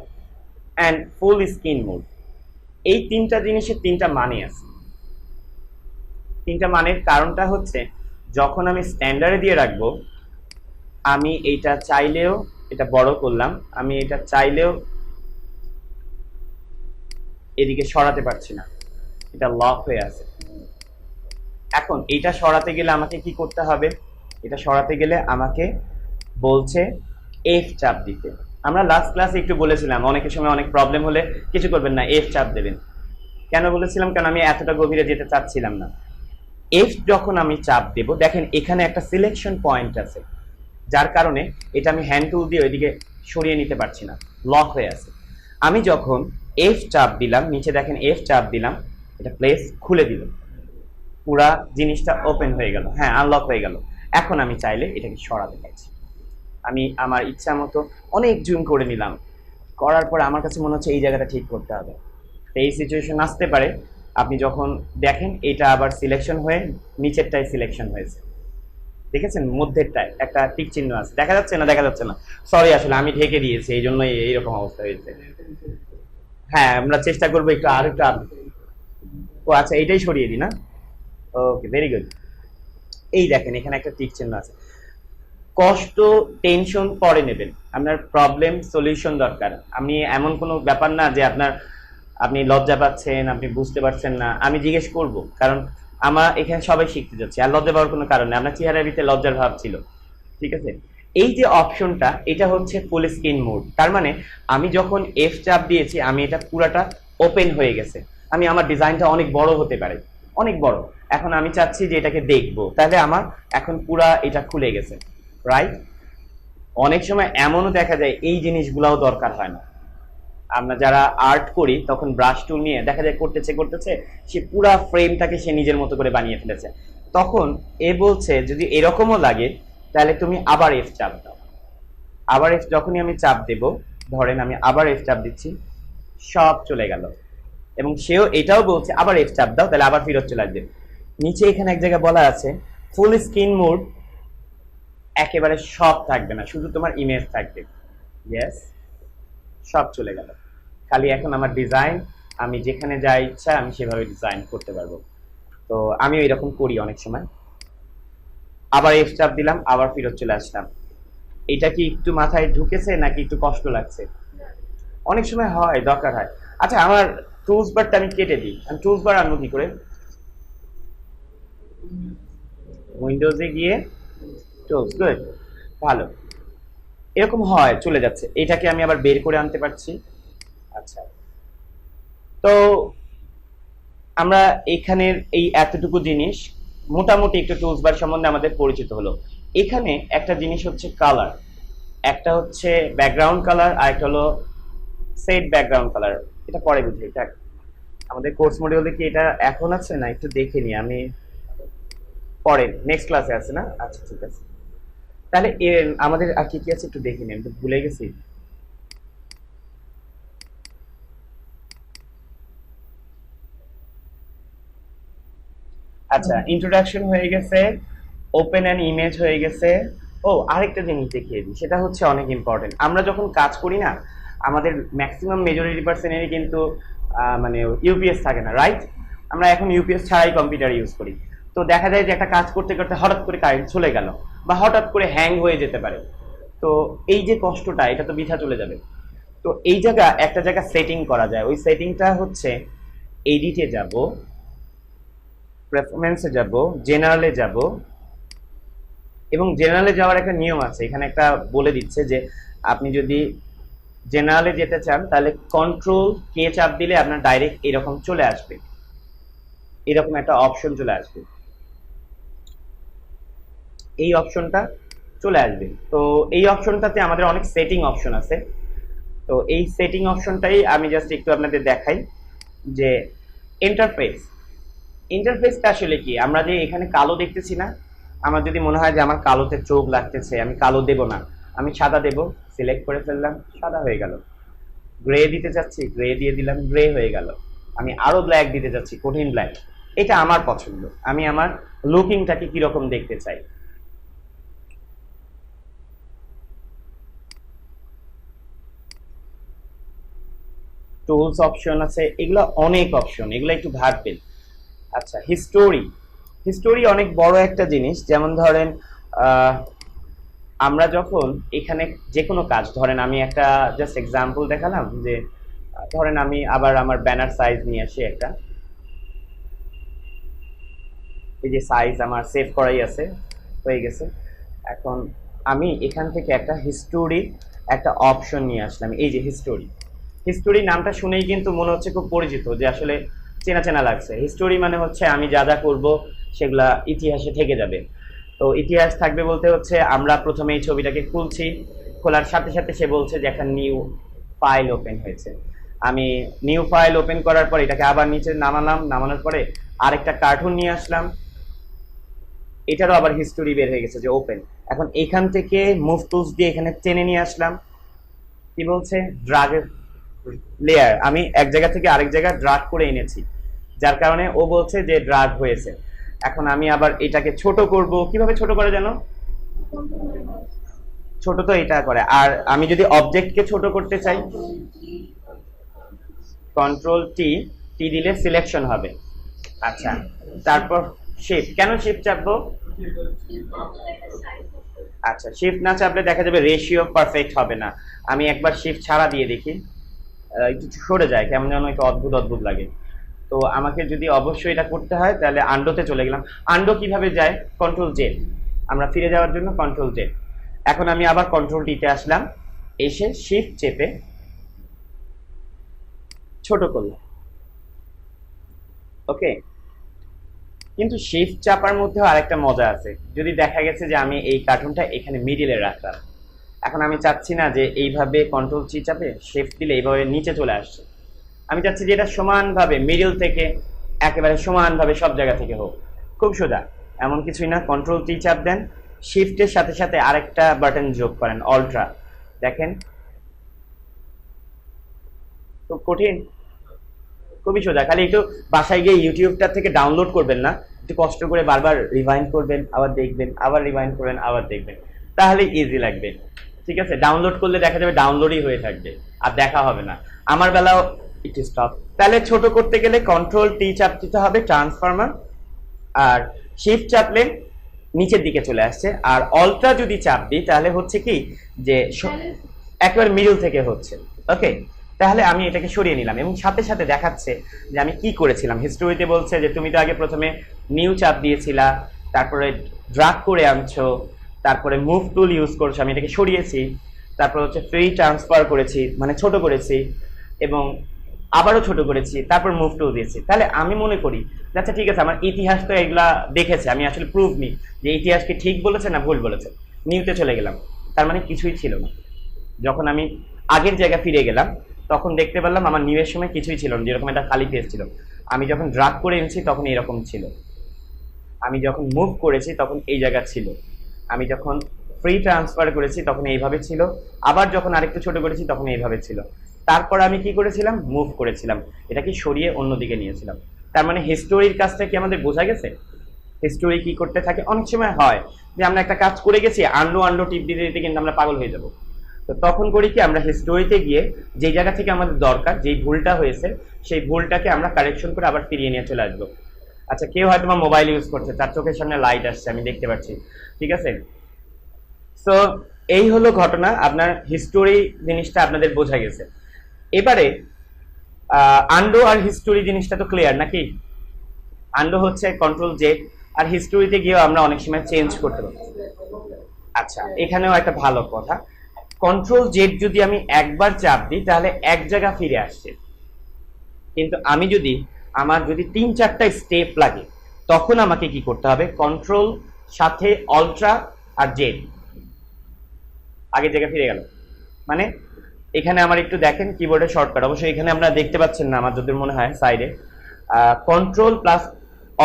and full screen mode. এই তিনটা জিনিসের তিনটা মানে আছে। তিনটা মানের কারণটা হচ্ছে, যখন আমি স্ট্যান্ডার্ডে দিয়ে রাখবো আমি এইটা চাইলেও, এটা বড় করলাম, আমি এটা চাইলেও এদিকে সরাতে পারছি না, এটা লক হয়ে আছে। এখন এটা সরাতে গেলে আমাকে কি করতে হবে? এটা সরাতে গেলে আমাকে বলছে এফ চাপ দিতে। আমরা লাস্ট ক্লাসে একটু বলেছিলাম অনেকের সময় অনেক প্রবলেম হলে কিছু করবেন না, এফ চাপ দেবেন। কেন বলেছিলাম? কারণ আমি এতটা গভীরে যেতে চাচ্ছিলাম না। এফ যখন আমি চাপ দেব, দেখেন এখানে একটা সিলেকশন পয়েন্ট আছে, যার কারণে এটা আমি হ্যান্ড টুল দিয়ে ওইদিকে সরিয়ে নিতে পারছি না, লক হয়ে আছে। আমি যখন এফ চাপ দিলাম, নিচে দেখেন এফ চাপ দিলাম, এটা প্লেস খুলে দিল, পুরা জিনিসটা ওপেন হয়ে গেল, হ্যাঁ আনলক হয়ে গেল। এখন আমি চাইলে এটাকে সরাতে পারছি, আমি আমার ইচ্ছা মতো অনেক জুম করে নিলাম, করার পর আমার কাছে মনে হচ্ছে এই জায়গাটা ঠিক করতে হবে। এই সিচুয়েশন আসতে পারে, আপনি যখন দেখেন এটা আবার সিলেকশন হয়ে নিচেরটাই সিলেকশন হয়েছে, দেখেছেন মধ্যেরটায় একটা টিক চিহ্ন আছে, দেখা যাচ্ছে না? দেখা যাচ্ছে না, সরি আসলে আমি ঢেকে দিয়েছি, এই জন্যই এইরকম অবস্থা হয়েছে। হ্যাঁ আমরা চেষ্টা করবো একটু আর একটু ও আচ্ছা এইটাই সরিয়ে দিই না, ওকে ভেরি গুড। এই দেখেন এখানে একটা টিক চিহ্ন আছে। কষ্ট টেনশন পরে নেবেন, আপনার প্রবলেম সলিউশন দরকার। আমি এমন কোনো ব্যাপার না যে আপনি লজ্জা পাচ্ছেন, আপনি বুঝতে পারছেন না, আমি জিজ্ঞেস করব, কারণ আমার এখানে সবাই শিখতে যাচ্ছে, আর লজ্জা পাওয়ার কোনো কারণ নেই, আপনার চেহারার ভিতরে লজ্জার ভাব ছিল, ঠিক আছে? এই যে অপশনটা, এটা হচ্ছে ফুল স্ক্রিন মোড, তার মানে আমি যখন এফ চাপ দিয়েছি আমি এটা পুরাটা ওপেন হয়ে গেছে, আমি আমার ডিজাইনটা অনেক বড় হতে পারে, অনেক বড়। এখন আমি চাচ্ছি যে এটাকে দেখবো, তাহলে আমার এখন পুরা এটা খুলে গেছে, রাইট? অনেক সময় এমনও দেখা যায় এই জিনিসগুলাও দরকার হয় না। আমরা যারা আর্ট করি তখন ব্রাশ টুল নিয়ে দেখা যায় করতেছে করতেছে সে পুরা ফ্রেমটাকে সে নিজের মতো করে বানিয়ে ফেলেছে। তখন এ বলছে যদি এরকমও লাগে তাহলে তুমি আবার এফ চাপ দাও। আবার এফ যখনই আমি চাপ দেব, ধরেন আমি আবার এফ চাপ দিচ্ছি, সব চলে গেল। এবং সেও এটাও বলছে আবার এফ চাপ দাও, তাহলে আবার ফেরত চলে আসবে। নিচে এখানে এক জায়গায় বলা আছে ফুল স্ক্রিন মোড, একেবারে সব থাকবে না, শুধু তোমার ইমেজ থাকবে। ইয়েস, সব চলে গেল। খালি এখন আমার ডিজাইন, আমি যেখানে যা ইচ্ছা আমি সেভাবে ডিজাইন করতে পারবো। তো আমি এরকম করি অনেক সময়। আবার এফ চাপ দিলাম, আবার ফেরত চলে আসলাম। এটা কি একটু মাথায় ঢুকেছে নাকি একটু কষ্ট লাগছে? অনেক সময় হয়, দরকার হয়। আচ্ছা, আমার টুলস বারটা আমি কেটে দিই। আমি টুলস বার আনবো কি করে? উইন্ডোজে গিয়ে টুলস, গুড, ভালো। এরকম হয়, চলে যাচ্ছে। এটাকে আমি আবার বের করে আনতে পারছি। আচ্ছা, তো আমরা এখানের এই এতটুকু জিনিস মোটামুটি একটু টুলস বার সম্বন্ধে আমাদের পরিচিত হলো। এখানে একটা জিনিস হচ্ছে কালার, একটা হচ্ছে ব্যাকগ্রাউন্ড কালার, আর একটা হলো সেট ব্যাকগ্রাউন্ড কালার। এটা পরে বুঝি, এটা আমাদের কোর্স মডিউলে কি এটা এখন আছে না একটু দেখে নি আমি, পরে নেক্সট ক্লাসে আছে না? আচ্ছা ঠিক আছে, তাহলে আমাদের আর কি কি আছে একটু দেখে নি, আমি তো ভুলে গেছি। আচ্ছা, ইন্ট্রোডাকশন হয়ে গেছে, ওপেন অ্যান ইমেজ হয়ে গেছে। ও, আরেকটা জিনিস দেখিয়ে দিই, সেটা হচ্ছে অনেক ইম্পর্টেন্ট। আমরা যখন কাজ করি না, আমাদের ম্যাক্সিমাম মেজরিটি পার্সেন্টেরই কিন্তু মানে ইউপিএস থাকে না, রাইট? আমরা এখন ইউপিএস ছাড়াই কম্পিউটার ইউজ করি। তো দেখা যায় যে একটা কাজ করতে করতে হঠাৎ করে কারেন্ট চলে গেল, বা হঠাৎ করে হ্যাং হয়ে যেতে পারে। তো এই যে কষ্টটা, এটা তো বৃথা চলে যাবে। তো এই জায়গা একটা জায়গা সেটিং করা যায়, ওই সেটিংটা হচ্ছে এডিটে যাব, প্রেফারেন্সে যাব, জেনারেলে যাব। এবং জেনারেলে যাওয়ার একটা নিয়ম আছে, এখানে একটা বলে দিচ্ছে যে আপনি যদি জেনারেলে যেতে চান তাহলে কন্ট্রোল কে চাপ দিলে আপনার ডাইরেক্ট এরকম চলে আসবে, এরকম একটা অপশন চলে আসবে, এই অপশনটা চলে আসবে। তো এই অপশনটাতে আমাদের অনেক সেটিং অপশন আছে। তো এই সেটিং অপশনটাই আমি জাস্ট একটু আপনাদের দেখাই যে ইন্টারফেস। ইন্টারফেসটা আসলে কি, আমরা যে এখানে কালো দেখতেছি না, আমার যদি মনে হয় যে আমার কালোতে চোখ লাগতেছে, আমি কালো দেব না, আমি সাদা দেব, সিলেক্ট করে ফেললাম, সাদা হয়ে গেল। গ্রে দিতে চাচ্ছি, গ্রে দিয়ে দিলাম, গ্রে হয়ে গেল। আমি আরো ব্ল্যাক দিতে চাচ্ছি, কঠিন ব্ল্যাক। এটা আমার পছন্দ, আমি আমার লুকিংটাকে কিরকম দেখতে চাই। টুলস অপশন আছে, এগুলো অনেক অপশন, এগুলো একটু ভাববেন। আচ্ছা, হিস্টোরি। হিস্টোরি অনেক বড় একটা জিনিস। যেমন ধরেন আমরা যখন এখানে যে কোনো কাজ, ধরেন আমি একটা জাস্ট এক্সাম্পল দেখালাম যে ধরেন আমি আবার আমার ব্যানার সাইজ নিয়ে আসি একটা, এই যে সাইজ আমার সেভ করাই আছে, হয়ে গেছে। এখন আমি এখান থেকে একটা হিস্টোরি একটা অপশন নিয়ে আসলাম, এই যে হিস্টোরি। হিস্টোরি নামটা শুনেই কিন্তু মনে হচ্ছে খুব পরিচিত, যে আসলে চেনা চেনা লাগছে। হিস্টোরি মানে হচ্ছে আমি যা যা করবো সেগুলা ইতিহাসে থেকে যাবে। তো ইতিহাস থাকবে বলতে হচ্ছে আমরা প্রথমে এই ছবিটাকে খুলছি, খোলার সাথে সাথে সে বলছে যে একটা নিউ ফাইল ওপেন হয়েছে। আমি নিউ ফাইল ওপেন করার পর এটাকে আবার নিচে নামালাম, নামানোর পরে আরেকটা কার্টুন নিয়ে আসলাম, এটারও আবার হিস্টোরি বের হয়ে গেছে যে ওপেন। এখন এখান থেকে মুভ টুলস দিয়ে এখানে টেনে নিয়ে আসলাম, কি বলছে ড্রাগের লেয়ার, আমি এক জায়গা থেকে আরেক জায়গায় ড্রাগ করে এনেছি, যার কারণে ও বলছে যে ড্রাগ হয়েছে। এখন আমি আবার এটাকে ছোট করব, কিভাবে ছোট করে জানো? ছোট তো এটা করে। আর আমি যদি অবজেক্টকে ছোট করতে চাই, কন্ট্রোল টি, টি দিলে সিলেকশন হবে। আচ্ছা, তারপর শিফট, কেন শিফট চাপবো? আচ্ছা, শিফট না চাপলে দেখা যাবে রেশিও পারফেক্ট হবে না। আমি একবার শিফট ছাড়া দিয়ে দেখি, একটু সরে যায়, কেমন যেন একটু অদ্ভুত অদ্ভুত লাগে। তো আমাকে যদি অবশ্যই এটা করতে হয় তাহলে আন্ডোতে চলে গেলাম। আন্ডো কিভাবে যায়? কন্ট্রোল জেড, আমরা ফিরে যাওয়ার জন্য কন্ট্রোল জেড। এখন আমি আবার কন্ট্রোল টিতে আসলাম, এসে শিফট চেপে ছোট করলাম। ওকে, কিন্তু শিফট চাপার মধ্যেও আরেকটা মজা আছে। যদি দেখা গেছে যে আমি এই কার্টুনটা এখানে মিডিলে রাখলাম, এখন আমি চাচ্ছি না যে এইভাবে কন্ট্রোল সি চাপে শিফট দিলে এইভাবে নিচে চলে আসছে, আমি চাচ্ছি যে এটা সমানভাবে মিডল থেকে একেবারে সমানভাবে সব জায়গা থেকে হোক। খুব সোজা, এমন কিছুই না। কন্ট্রোল টি চাপ দেন, শিফটের সাথে সাথে আরেকটা বাটন যোগ করেন, অল্ট্রা। দেখেন খুব কঠিন, খুবই সোজা। খালি একটু বাসায় গিয়ে ইউটিউবটা থেকে ডাউনলোড করবেন না, একটু কষ্ট করে বারবার রিভাইন্ড করবেন, আবার দেখবেন, আবার রিভাইন্ড করবেন, আবার দেখবেন, তাহলে ইজি লাগবে। ঠিক আছে, ডাউনলোড করলে দেখা যাবে ডাউনলোডই হয়ে থাকবে, আর দেখা হবে না। আমার বেলাও একটু স্টপ। তাহলে ছোট করতে গেলে কন্ট্রোল টি চাপ দিতে হবে, ট্রান্সফরমার, আর শিফট চাপলে নিচের দিকে চলে আসছে, আর অল্ট্রা যদি চাপ দিই তাহলে হচ্ছে কি যে একবার মিডল থেকে হচ্ছে। ওকে, তাহলে আমি এটাকে সরিয়ে নিলাম এবং সাথে সাথে দেখাচ্ছে যে আমি কি করেছিলাম। হিস্টোরিতে বলছে যে তুমি তো আগে প্রথমে নিউ চাপ দিয়েছিলা, তারপরে ড্রাগ করে আনছো, তারপরে মুভ টুল ইউজ করছো, আমি এটাকে সরিয়েছি, তারপর হচ্ছে ফ্রি ট্রান্সফার করেছি মানে ছোট করেছি, এবং আবারও ছোট করেছি, তারপর মুভ টুল দিয়েছি। তাহলে আমি মনে করি যে আচ্ছা ঠিক আছে, আমার ইতিহাস তো এগুলা দেখেছে, আমি আসলে প্রুফ নিই যে ইতিহাস কি ঠিক বলেছে না ভুল বলেছে। নিউতে চলে গেলাম, তার মানে কিছুই ছিল না। যখন আমি আগের জায়গায় ফিরে গেলাম তখন দেখতে পেলাম আমার নিউয়ের সময় কিছুই ছিল না, যেরকম একটা খালি পেজ ছিল। আমি যখন ড্রাগ করে এনেছি তখন এরকম ছিল, আমি যখন মুভ করেছি তখন এই জায়গা ছিল, আমি যখন ফ্রি ট্রান্সফার করেছি তখন এইভাবে ছিল, আবার যখন আরেকটু ছোট করেছি তখন এইভাবে ছিল। তারপর আমি কি করেছিলাম, মুভ করেছিলাম, এটাকে সরিয়ে অন্যদিকে নিয়েছিলাম। তার মানে হিস্টোরির কাজটা কি আমাদের বোঝা গেছে? হিস্টোরি কি করতে থাকে, অনেক সময় হয় যে আমরা একটা কাজ করে গেছি, আন্ডো আন্ডো টিপ দিতে দিতে কিন্তু আমরা পাগল হয়ে যাব। তো তখন করি কি, আমরা হিস্টোরিতে গিয়ে যেই জায়গা থেকে আমাদের দরকার, যেই ভুলটা হয়েছে সেই ভুলটাকে আমরা কারেকশন করে আবার ফিরিয়ে নিয়ে চলে আসবো। আচ্ছা, কেউ হয়তো মোবাইল ইউজ করছে, তার চোখের সামনে লাইট আসছে, আমি দেখতে পাচ্ছি, ঠিক আছে। সো এই হলো ঘটনা, আপনার হিস্টোরি জিনিসটা আপনাদের বোঝা গেছে। এবারে আন্ডো আর হিস্টোরি জিনিসটা তো ক্লিয়ার নাকি? আন্ডো হচ্ছে কন্ট্রোল জেড, আর হিস্টোরিতে গিয়েও আমরা অনেক সময় চেঞ্জ করতে পারি। আচ্ছা, এখানেও একটা ভালো কথা, কন্ট্রোল জেড যদি আমি একবার চাপ দিই তাহলে এক জায়গা ফিরে আসছে, কিন্তু আমি যদি আমার যদি 3-4টা স্টেপ লাগে তখন আমাকে কি করতে হবে, কন্ট্রোল সাথে অল্ট্রা আর জেড, আগের জায়গায় ফিরে গেল। মানে এখানে আমার একটু দেখেন কিবোর্ডের শর্টকাট, অবশ্যই এখানে আমরা দেখতে পাচ্ছেন না আমার যতদূর মনে হয় সাইডে, কন্ট্রোল প্লাস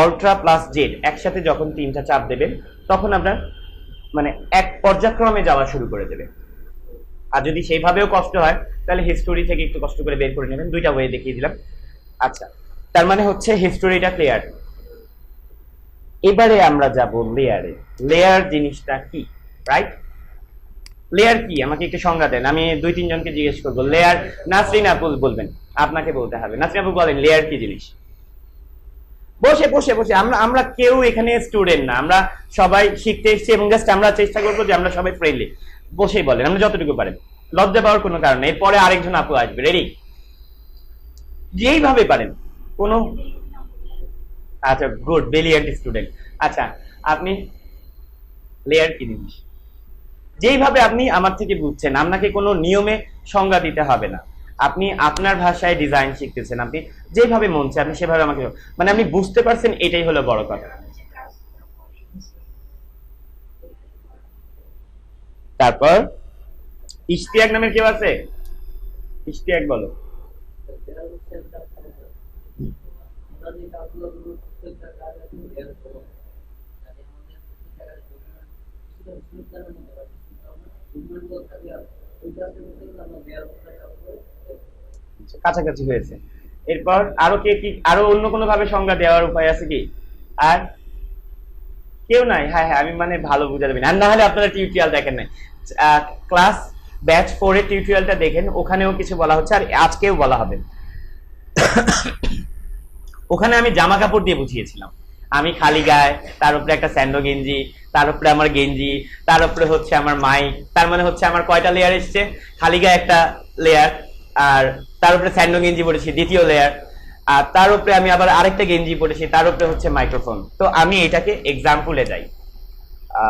অল্ট্রা প্লাস জেড একসাথে যখন 3টা চাপ দেবেন তখন আপনার মানে এক পর্যায়ক্রমে যাওয়া শুরু করে দেবে। আর যদি সেইভাবেও কষ্ট হয় তাহলে হিস্টোরি থেকে একটু কষ্ট করে বের করে নেবেন, দুইটা ওয়ে দেখিয়ে দিলাম। আচ্ছা, তার মানে হচ্ছে হিস্টোরিটা ক্লিয়ার। এবারে আমরা যাব লেয়ারে। লেয়ার জিনিসটা কি, রাইট? লেয়ার কি আমাকে একটু সংজ্ঞা দেন, আমি 2-3 জনকে জিজ্ঞেস করবো। লেয়ার, নাসরিন আপু বলবেন, আপনাকে বলতে হবে। নাসরিন আপু বলেন লেয়ার কি জিনিস। বসে বসে বসে, আমরা আমরা কেউ এখানে স্টুডেন্ট না, আমরা সবাই শিখতে এসেছি এবং জাস্ট আমরা চেষ্টা করবো যে আমরা সবাই ফ্রেন্ডলি। বসেই বলেন, আমরা যতটুকু পারেন, লজ্জা পাওয়ার কোনো কারণ নেই। এরপরে আরেকজন আপু আসবে, রেডি? যেইভাবে পারেন কোনো। আচ্ছা, গুড, ব্রিলিয়ান্ট স্টুডেন্ট। আচ্ছা, আপনি লেয়ার কি জিনিস যেইভাবে আপনি আমার থেকে বুঝছেন, আপনাকে কোনো নিয়মে সংজ্ঞা দিতে হবে না, আপনি আপনার ভাষায় ডিজাইন শিখতেছেন, আপনি যেভাবে মন চায় আপনি সেভাবে আমাকে, মানে আপনি বুঝতে পারছেন, এটাই হলো বড় কথা। তারপর ইশতিয়াক নামের কেউ আছে? ইশতিয়াক বলো। কাছাকাছি হয়েছে। এরপর আরো কে কি, আরো অন্য কোনো ভাবে সংজ্ঞা দেওয়ার উপায় আছে কি? আর কেউ নাই? হ্যাঁ হ্যাঁ, আমি মানে ভালো বুঝাতে পারি, আর না হলে আপনারা টিউটোরিয়াল দেখেন নাই, ক্লাস ব্যাচ 4 এর টিউটোরিয়ালটা দেখেন, ওখানেও কিছু বলা হচ্ছে আর আজকেও বলা হবে। ওখানে আমি জামা কাপড় দিয়ে বুঝিয়েছিলাম, আমি খালি গায়ে, তার উপরে একটা স্যান্ডো গেঞ্জি, তার উপরে আমার গেঞ্জি, তার উপরে হচ্ছে আমার মাইক, তার মানে হচ্ছে আমার কয়টা লেয়ার এসছে, খালি গায়ে একটা লেয়ার, আর তার উপরে স্যান্ডো গেঞ্জি পরেছি দ্বিতীয় লেয়ার, আর তার উপরে আমি আবার আরেকটা গেঞ্জি পরেছি, তার উপরে হচ্ছে মাইক্রোফোন। তো আমি এটাকে এক্সাম্পলে যাই।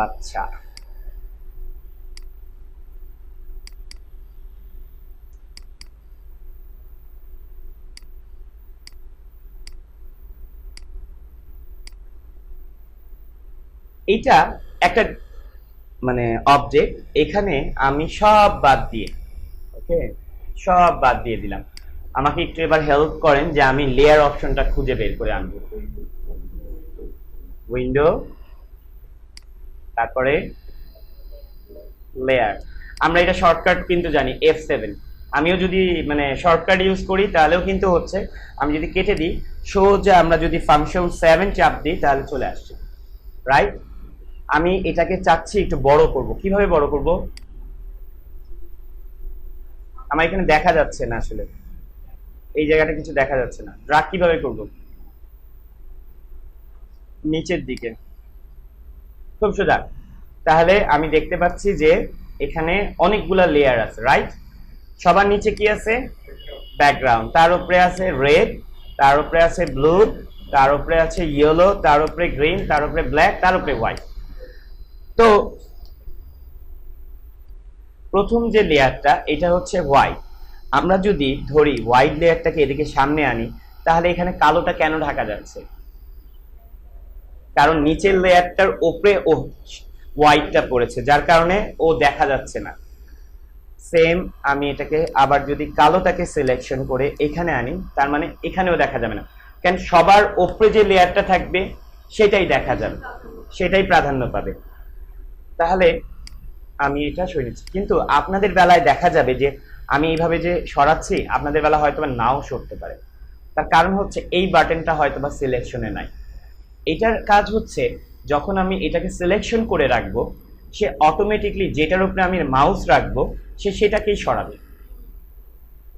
আচ্ছা, এইটা একটা মানে অবজেক্ট, এখানে আমি সব বাদ দিয়ে, ওকে, সব বাদ দিয়ে দিলাম। আমাকে একটু এবার হেল্প করেন যে আমি লেয়ার অপশনটা খুঁজে বের করে আনবো। উইন্ডো, তারপরে লেয়ার। আমরা এটা শর্টকাট কিন্তু জানি F7। আমিও যদি মানে শর্টকাট ইউজ করি তাহলেও কিন্তু হচ্ছে, আমি যদি কেটে দিই সোজা আমরা যদি ফাংশন 7 চাপ দিই তাহলে চলে আসছে, রাইট? আমি এটাকে চাচ্ছি একটু বড় করব। কিভাবে বড় করব? আমার এখানে দেখা যাচ্ছে না আসলে, এই জায়গাটা কিছু দেখা যাচ্ছে না। ড্রাগ কিভাবে করব? নিচের দিকে, খুব সোজা। তাহলে আমি দেখতে পাচ্ছি যে এখানে অনেকগুলা লেয়ার আছে, রাইট? সবার নিচে কি আছে? ব্যাকগ্রাউন্ড। তার উপরে আছে রেড, তার উপরে আছে ব্লু, তার উপরে আছে ইয়েলো, তার উপরে গ্রিন, তার উপরে ব্ল্যাক, তার উপরে হোয়াইট। তো প্রথম যে লেয়ারটা এটা হচ্ছে হোয়াইট। আমরা যদি ধরি হোয়াইট লেয়ারটাকে এদিকে সামনে আনি, তাহলে এখানে কালোটা কেন ঢাকা যাচ্ছে? কারণ নিচের লেয়ারটার উপরে ও হোয়াইটটা পড়েছে, যার কারণে ও দেখা যাচ্ছে না। সেম আমি এটাকে আবার যদি কালোটাকে সিলেকশন করে এখানে আনি, তার মানে এখানেও দেখা যাবে না, কারণ সবার উপরে যে লেয়ারটা থাকবে সেটাই দেখা যাবে, সেটাই প্রাধান্য পাবে। তাহলে আমি এটা সরিয়েছি, কিন্তু আপনাদের বেলায় দেখা যাবে যে আমি এইভাবে যে সরাচ্ছি, আপনাদের বেলা হয়তো নাও সরতে পারে। তার কারণ হচ্ছে এই বাটনটা হয়তো বা সিলেকশনে নাই। এটার কাজ হচ্ছে যখন আমি এটাকে সিলেকশন করে রাখবো, সে অটোমেটিকলি যেটার উপরে আমি মাউস রাখবো সে সেটাকেই সরাবে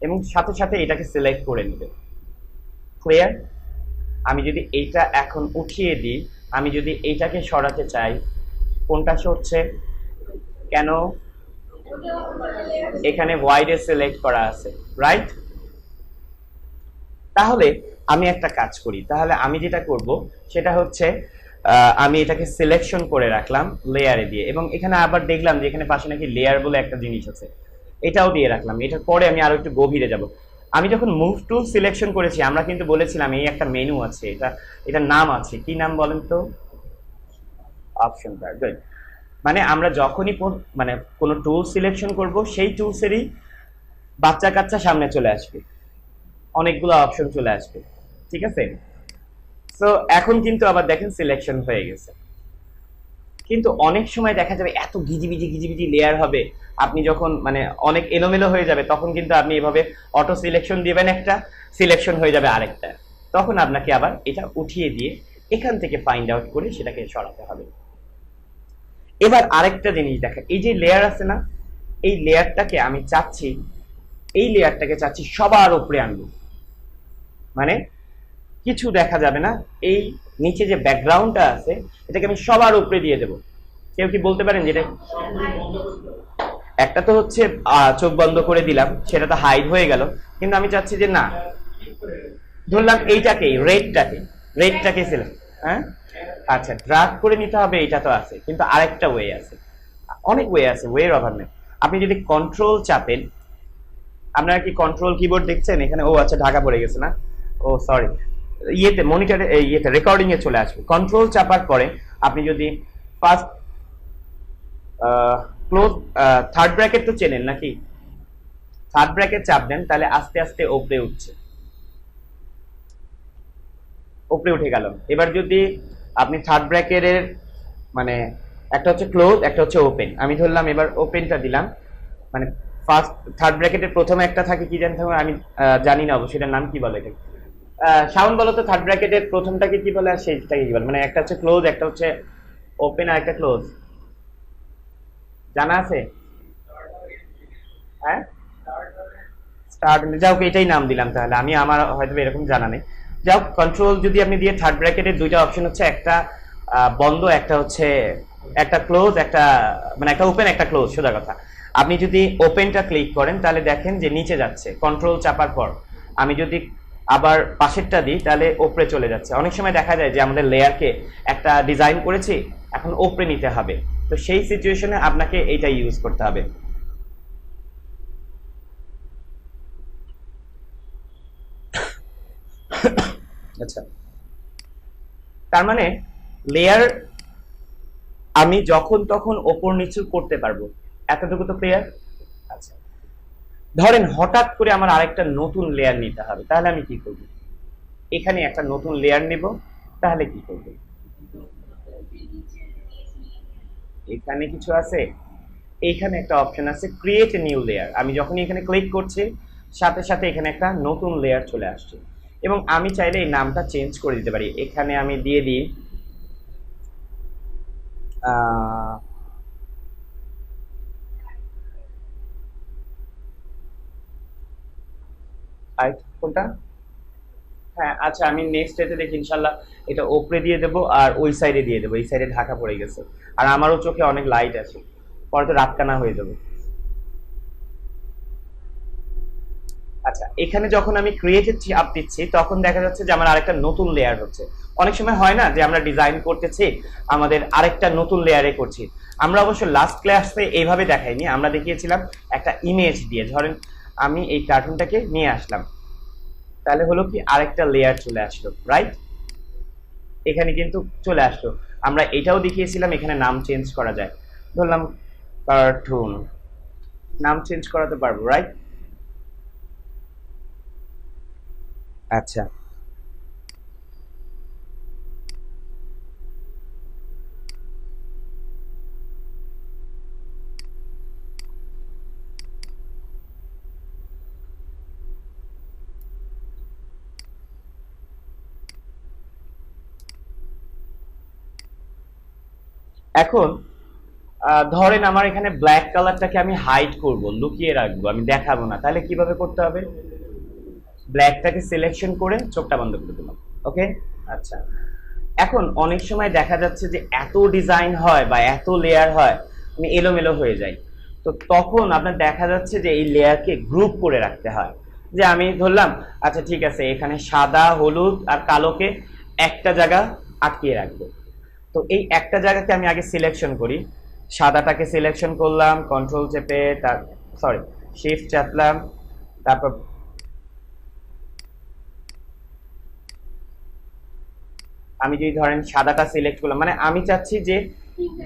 এবং সাথে সাথে এটাকে সিলেক্ট করে নেবে। ক্লিয়ার? আমি যদি এইটা এখন উঠিয়ে দিই, আমি যদি এইটাকে সরাতে চাই, কোনটা সরছে? কেন? এখানে ওয়াইডে সিলেক্ট করা আছে, রাইট? তাহলে আমি একটা কাজ করি, তাহলে আমি যেটা করব সেটা হচ্ছে আমি এটাকে সিলেকশন করে রাখলাম লেয়ারে দিয়ে, এবং এখানে আবার দেখলাম যে এখানে পাশে নাকি লেয়ার বলে একটা জিনিস আছে, এটাও দিয়ে রাখলাম। এটার পরে আমি আরো একটু গভীরে যাব। আমি যখন মুভ টুল সিলেকশন করেছি, আমরা কিন্তু বলেছিলাম এই একটা মেনু আছে, এটার নাম আছে, কি নাম বলেন তো? অপশন বার। গুড। মানে আমরা যখনই মানে কোনো টুল সিলেকশন করব সেই টুলসেরই বাচ্চা কাচ্চা সামনে চলে আসবে, অনেকগুলো অপশন চলে আসবে, ঠিক আছে? তো এখন কিন্তু আবার দেখেন সিলেকশন হয়ে গেছে। কিন্তু অনেক সময় দেখা যাবে এত গিজিবিজি গিজিবিজি লেয়ার হবে, আপনি যখন মানে অনেক এলোমেলো হয়ে যাবে, তখন কিন্তু আপনি এভাবে অটো সিলেকশন দিবেন, একটা সিলেকশন হয়ে যাবে আরেকটা, তখন আপনাকে আবার এটা উঠিয়ে দিয়ে এখান থেকে ফাইন্ড আউট করে সেটাকে সরাতে হবে। এবার আরেকটা জিনিস দেখা, এই যে লেয়ার আছে না, এই লেয়ারটাকে আমি চাচ্ছি, এই লেয়ারটাকে চাচ্ছি সবার উপরে আনবো, মানে কিছু দেখা যাবে না, এই নিচে যে ব্যাকগ্রাউন্ডটা আছে এটাকে আমি সবার উপরে দিয়ে দেব। কেউ কি বলতে পারেন যেটা? একটা তো হচ্ছে চোখ বন্ধ করে দিলাম, সেটা তো হাইড হয়ে গেল, কিন্তু আমি চাচ্ছি যে না, ধরলাম এইটাকেই, রেডটাকে সিলেক্ট, হ্যাঁ আচ্ছা, ড্রাগ করে নিতে হবে, এটা তো আছে, কিন্তু আরেকটা ওয়ে আছে, অনেক ওয়ে আছে, ওয়ের অভাব নেই। আপনি যদি কন্ট্রোল চাপেন, আপনারা কি কন্ট্রোল কিবোর্ড দেখছেন এখানে? ও আচ্ছা, ঢাকা পড়ে গেছে না, ও সরি। ইয়েতে মনিটরে, ইয়েতে রেকর্ডিং এ চলে আসবে। কন্ট্রোল চাপার পরে আপনি যদি ফার্স্ট ক্লোজ, থার্ড ব্র্যাকেট তো চেনেন নাকি? থার্ড ব্র্যাকেট চাপ দেন, তাহলে আস্তে আস্তে উপরে উঠছে, উপরে উঠে গেল। এবার যদি আপনি থার্ড ব্র্যাকেটের মানে একটা হচ্ছে ক্লোজ, একটা হচ্ছে ওপেন, আমি ধরলাম এবার ওপেনটা দিলাম, মানে ফার্স্ট থার্ড ব্র্যাকেটের প্রথমে একটা থাকে, কি জানতে হবে আমি জানি না অবশ্যই, এটার নাম কি বলে এটা? সাউন্ড বলো তো, থার্ড ব্র্যাকেটের প্রথমটাকে কি বলে আর শেষটাকে কি বলে? মানে একটা হচ্ছে ক্লোজ, একটা হচ্ছে ওপেন, আর একটা ক্লোজ, জানা আছে? হ্যাঁ, স্টার্ট, যাও এটাই নাম দিলাম, তাহলে আমি আমার হয়তো এরকম জানা নেই। যাও, কন্ট্রোল যদি আপনি দিয়ে থার্ড ব্র্যাকেটের দুইটা অপশন হচ্ছে, একটা বন্ধ, একটা হচ্ছে একটা ক্লোজ, একটা মানে একটা ওপেন একটা ক্লোজ, সোজা কথা। আপনি যদি ওপেনটা ক্লিক করেন তাহলে দেখেন যে নিচে যাচ্ছে কন্ট্রোল চাপার পর। আমি যদি আবার পাশেরটা দিই তাহলে ওপরে চলে যাচ্ছে। অনেক সময় দেখা যায় যে আমাদের লেয়ারকে একটা ডিজাইন করেছি, এখন ওপরে নিতে হবে, তো সেই সিচুয়েশনে আপনাকে এইটা ইউজ করতে হবে। আচ্ছা, তার মানে লেয়ার আমি যখন তখন ওপর নিচু করতে পারবো। এতটুকু তো ক্লিয়ার? আচ্ছা, ধরেন হঠাৎ করে আমার আরেকটা নতুন লেয়ার নিতে হবে, তাহলে আমি কি করব? এখানে একটা নতুন লেয়ার নেব, তাহলে কি করব? এখানে কিছু আছে, এইখানে একটা অপশন আছে ক্রিয়েট এ নিউ লেয়ার। আমি যখনই এখানে ক্লিক করছি, সাথে সাথে এখানে একটা নতুন লেয়ার চলে আসছে, এবং আমি চাইলে এই নামটা চেঞ্জ করে দিতে পারি। এখানে আমি দিয়ে দিই কোনটা? হ্যাঁ, আচ্ছা, আমি নেক্সট এতে দেখি ইনশাল্লাহ এটা ওপরে দিয়ে দেবো আর ওই সাইডে দিয়ে দেবো। এই সাইডে ঢাকা পড়ে গেছে, আর আমারও চোখে অনেক লাইট আছে, পরে তো রাতকানা হয়ে যাবে। আচ্ছা, এখানে যখন আমি ক্রিয়েটেড চাপ দিচ্ছি, তখন দেখা যাচ্ছে যে আমার আরেকটা নতুন লেয়ার হচ্ছে। অনেক সময় হয় না যে আমরা ডিজাইন করতেছি, আমাদের আরেকটা নতুন লেয়ারে করছি। আমরা অবশ্য লাস্ট ক্লাসে এইভাবে দেখাইনি, আমরা দেখিয়েছিলাম একটা ইমেজ দিয়ে। ধরেন আমি এই কার্টুনটাকে নিয়ে আসলাম, তাহলে হলো কি আরেকটা লেয়ার চলে আসলো, রাইট? এখানে কিন্তু চলে আসলো। আমরা এটাও দেখিয়েছিলাম এখানে নাম চেঞ্জ করা যায়। ধরলাম কার্টুন, নাম চেঞ্জ করাতে পারবো, রাইট? আচ্ছা, এখন ধরেন আমার এখানে ব্ল্যাক কালারটাকে আমি হাইড করব, লুকিয়ে রাখবো, আমি দেখাবো না, তাহলে কিভাবে করতে হবে? ব্ল্যাকটাকে সিলেকশন করে চোখটা বন্ধ করে দিলাম, ওকে? আচ্ছা, এখন অনেক সময় দেখা যাচ্ছে যে এত ডিজাইন হয় বা এত লেয়ার হয়, আমি এলোমেলো হয়ে যাই। তো তখন আপনার দেখা যাচ্ছে যে এই লেয়ারকে গ্রুপ করে রাখতে হয়। যে আমি ধরলাম, আচ্ছা ঠিক আছে, এখানে সাদা, হলুদ আর কালোকে একটা জায়গা আটকিয়ে রাখবো। তো এই একটা জায়গাকে আমি আগে সিলেকশন করি। সাদাটাকে সিলেকশন করলাম কন্ট্রোল চেপে, তার সরি শিফট চাপলাম, তারপর আমি যদি ধরেন সাদাটা সিলেক্ট করলাম, মানে আমি চাচ্ছি যে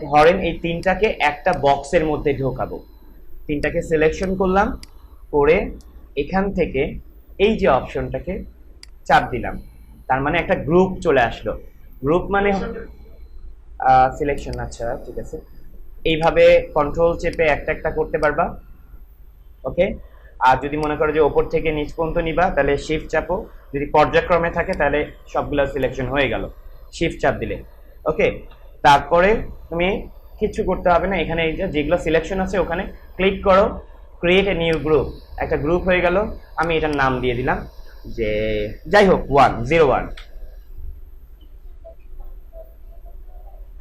ধরেন এই তিনটাকে একটা বক্সের মধ্যে ঢোকাবো। তিনটাকে সিলেকশন করলাম, করে এখান থেকে এই যে অপশনটাকে চাপ দিলাম, তার মানে একটা গ্রুপ চলে আসলো। গ্রুপ মানে সিলেকশন, আচ্ছা ঠিক আছে। এইভাবে কন্ট্রোল চেপে একটা একটা করতে পারবা, ওকে? আর যদি মনে করো যে ওপর থেকে নিচ পর্যন্ত নিবা, তাহলে শিফট চাপো। যদি পর্যায়ক্রমে থাকে তাহলে সবগুলো সিলেকশন হয়ে গেল শিফট চাপ দিলে, ওকে? তারপরে তুমি কিচ্ছু করতে হবে না, এখানে এই যে যেগুলো সিলেকশন আছে ওখানে ক্লিক করো, ক্রিয়েট এ নিউ গ্রুপ। একটা গ্রুপ হয়ে গেল। আমি এটার নাম দিয়ে দিলাম যে যাই হোক 101।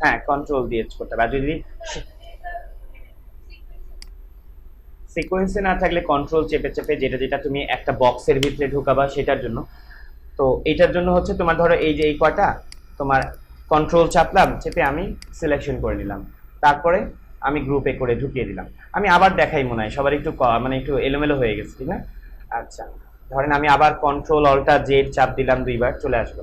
হ্যাঁ, কন্ট্রোল দিয়ে করতে হবে। আর যদি সিকোয়েন্সে না থাকলে কন্ট্রোল চেপে চেপে যেটা যেটা তুমি একটা বক্সের ভিতরে ঢুকাবা সেটার জন্য। তো এটার জন্য হচ্ছে তোমার ধরো এই যে এই কয়টা, তোমার কন্ট্রোল চাপলাম, চেপে আমি সিলেকশন করে নিলাম, তারপরে আমি গ্রুপে করে ঢুকিয়ে দিলাম। আমি আবার দেখাই, মনে হয় সবার একটু মানে একটু এলোমেলো হয়ে গেছে, ঠিক না? আচ্ছা, ধরেন আমি আবার কন্ট্রোল অল্টা জেড চাপ দিলাম, দুইবার চলে আসলো।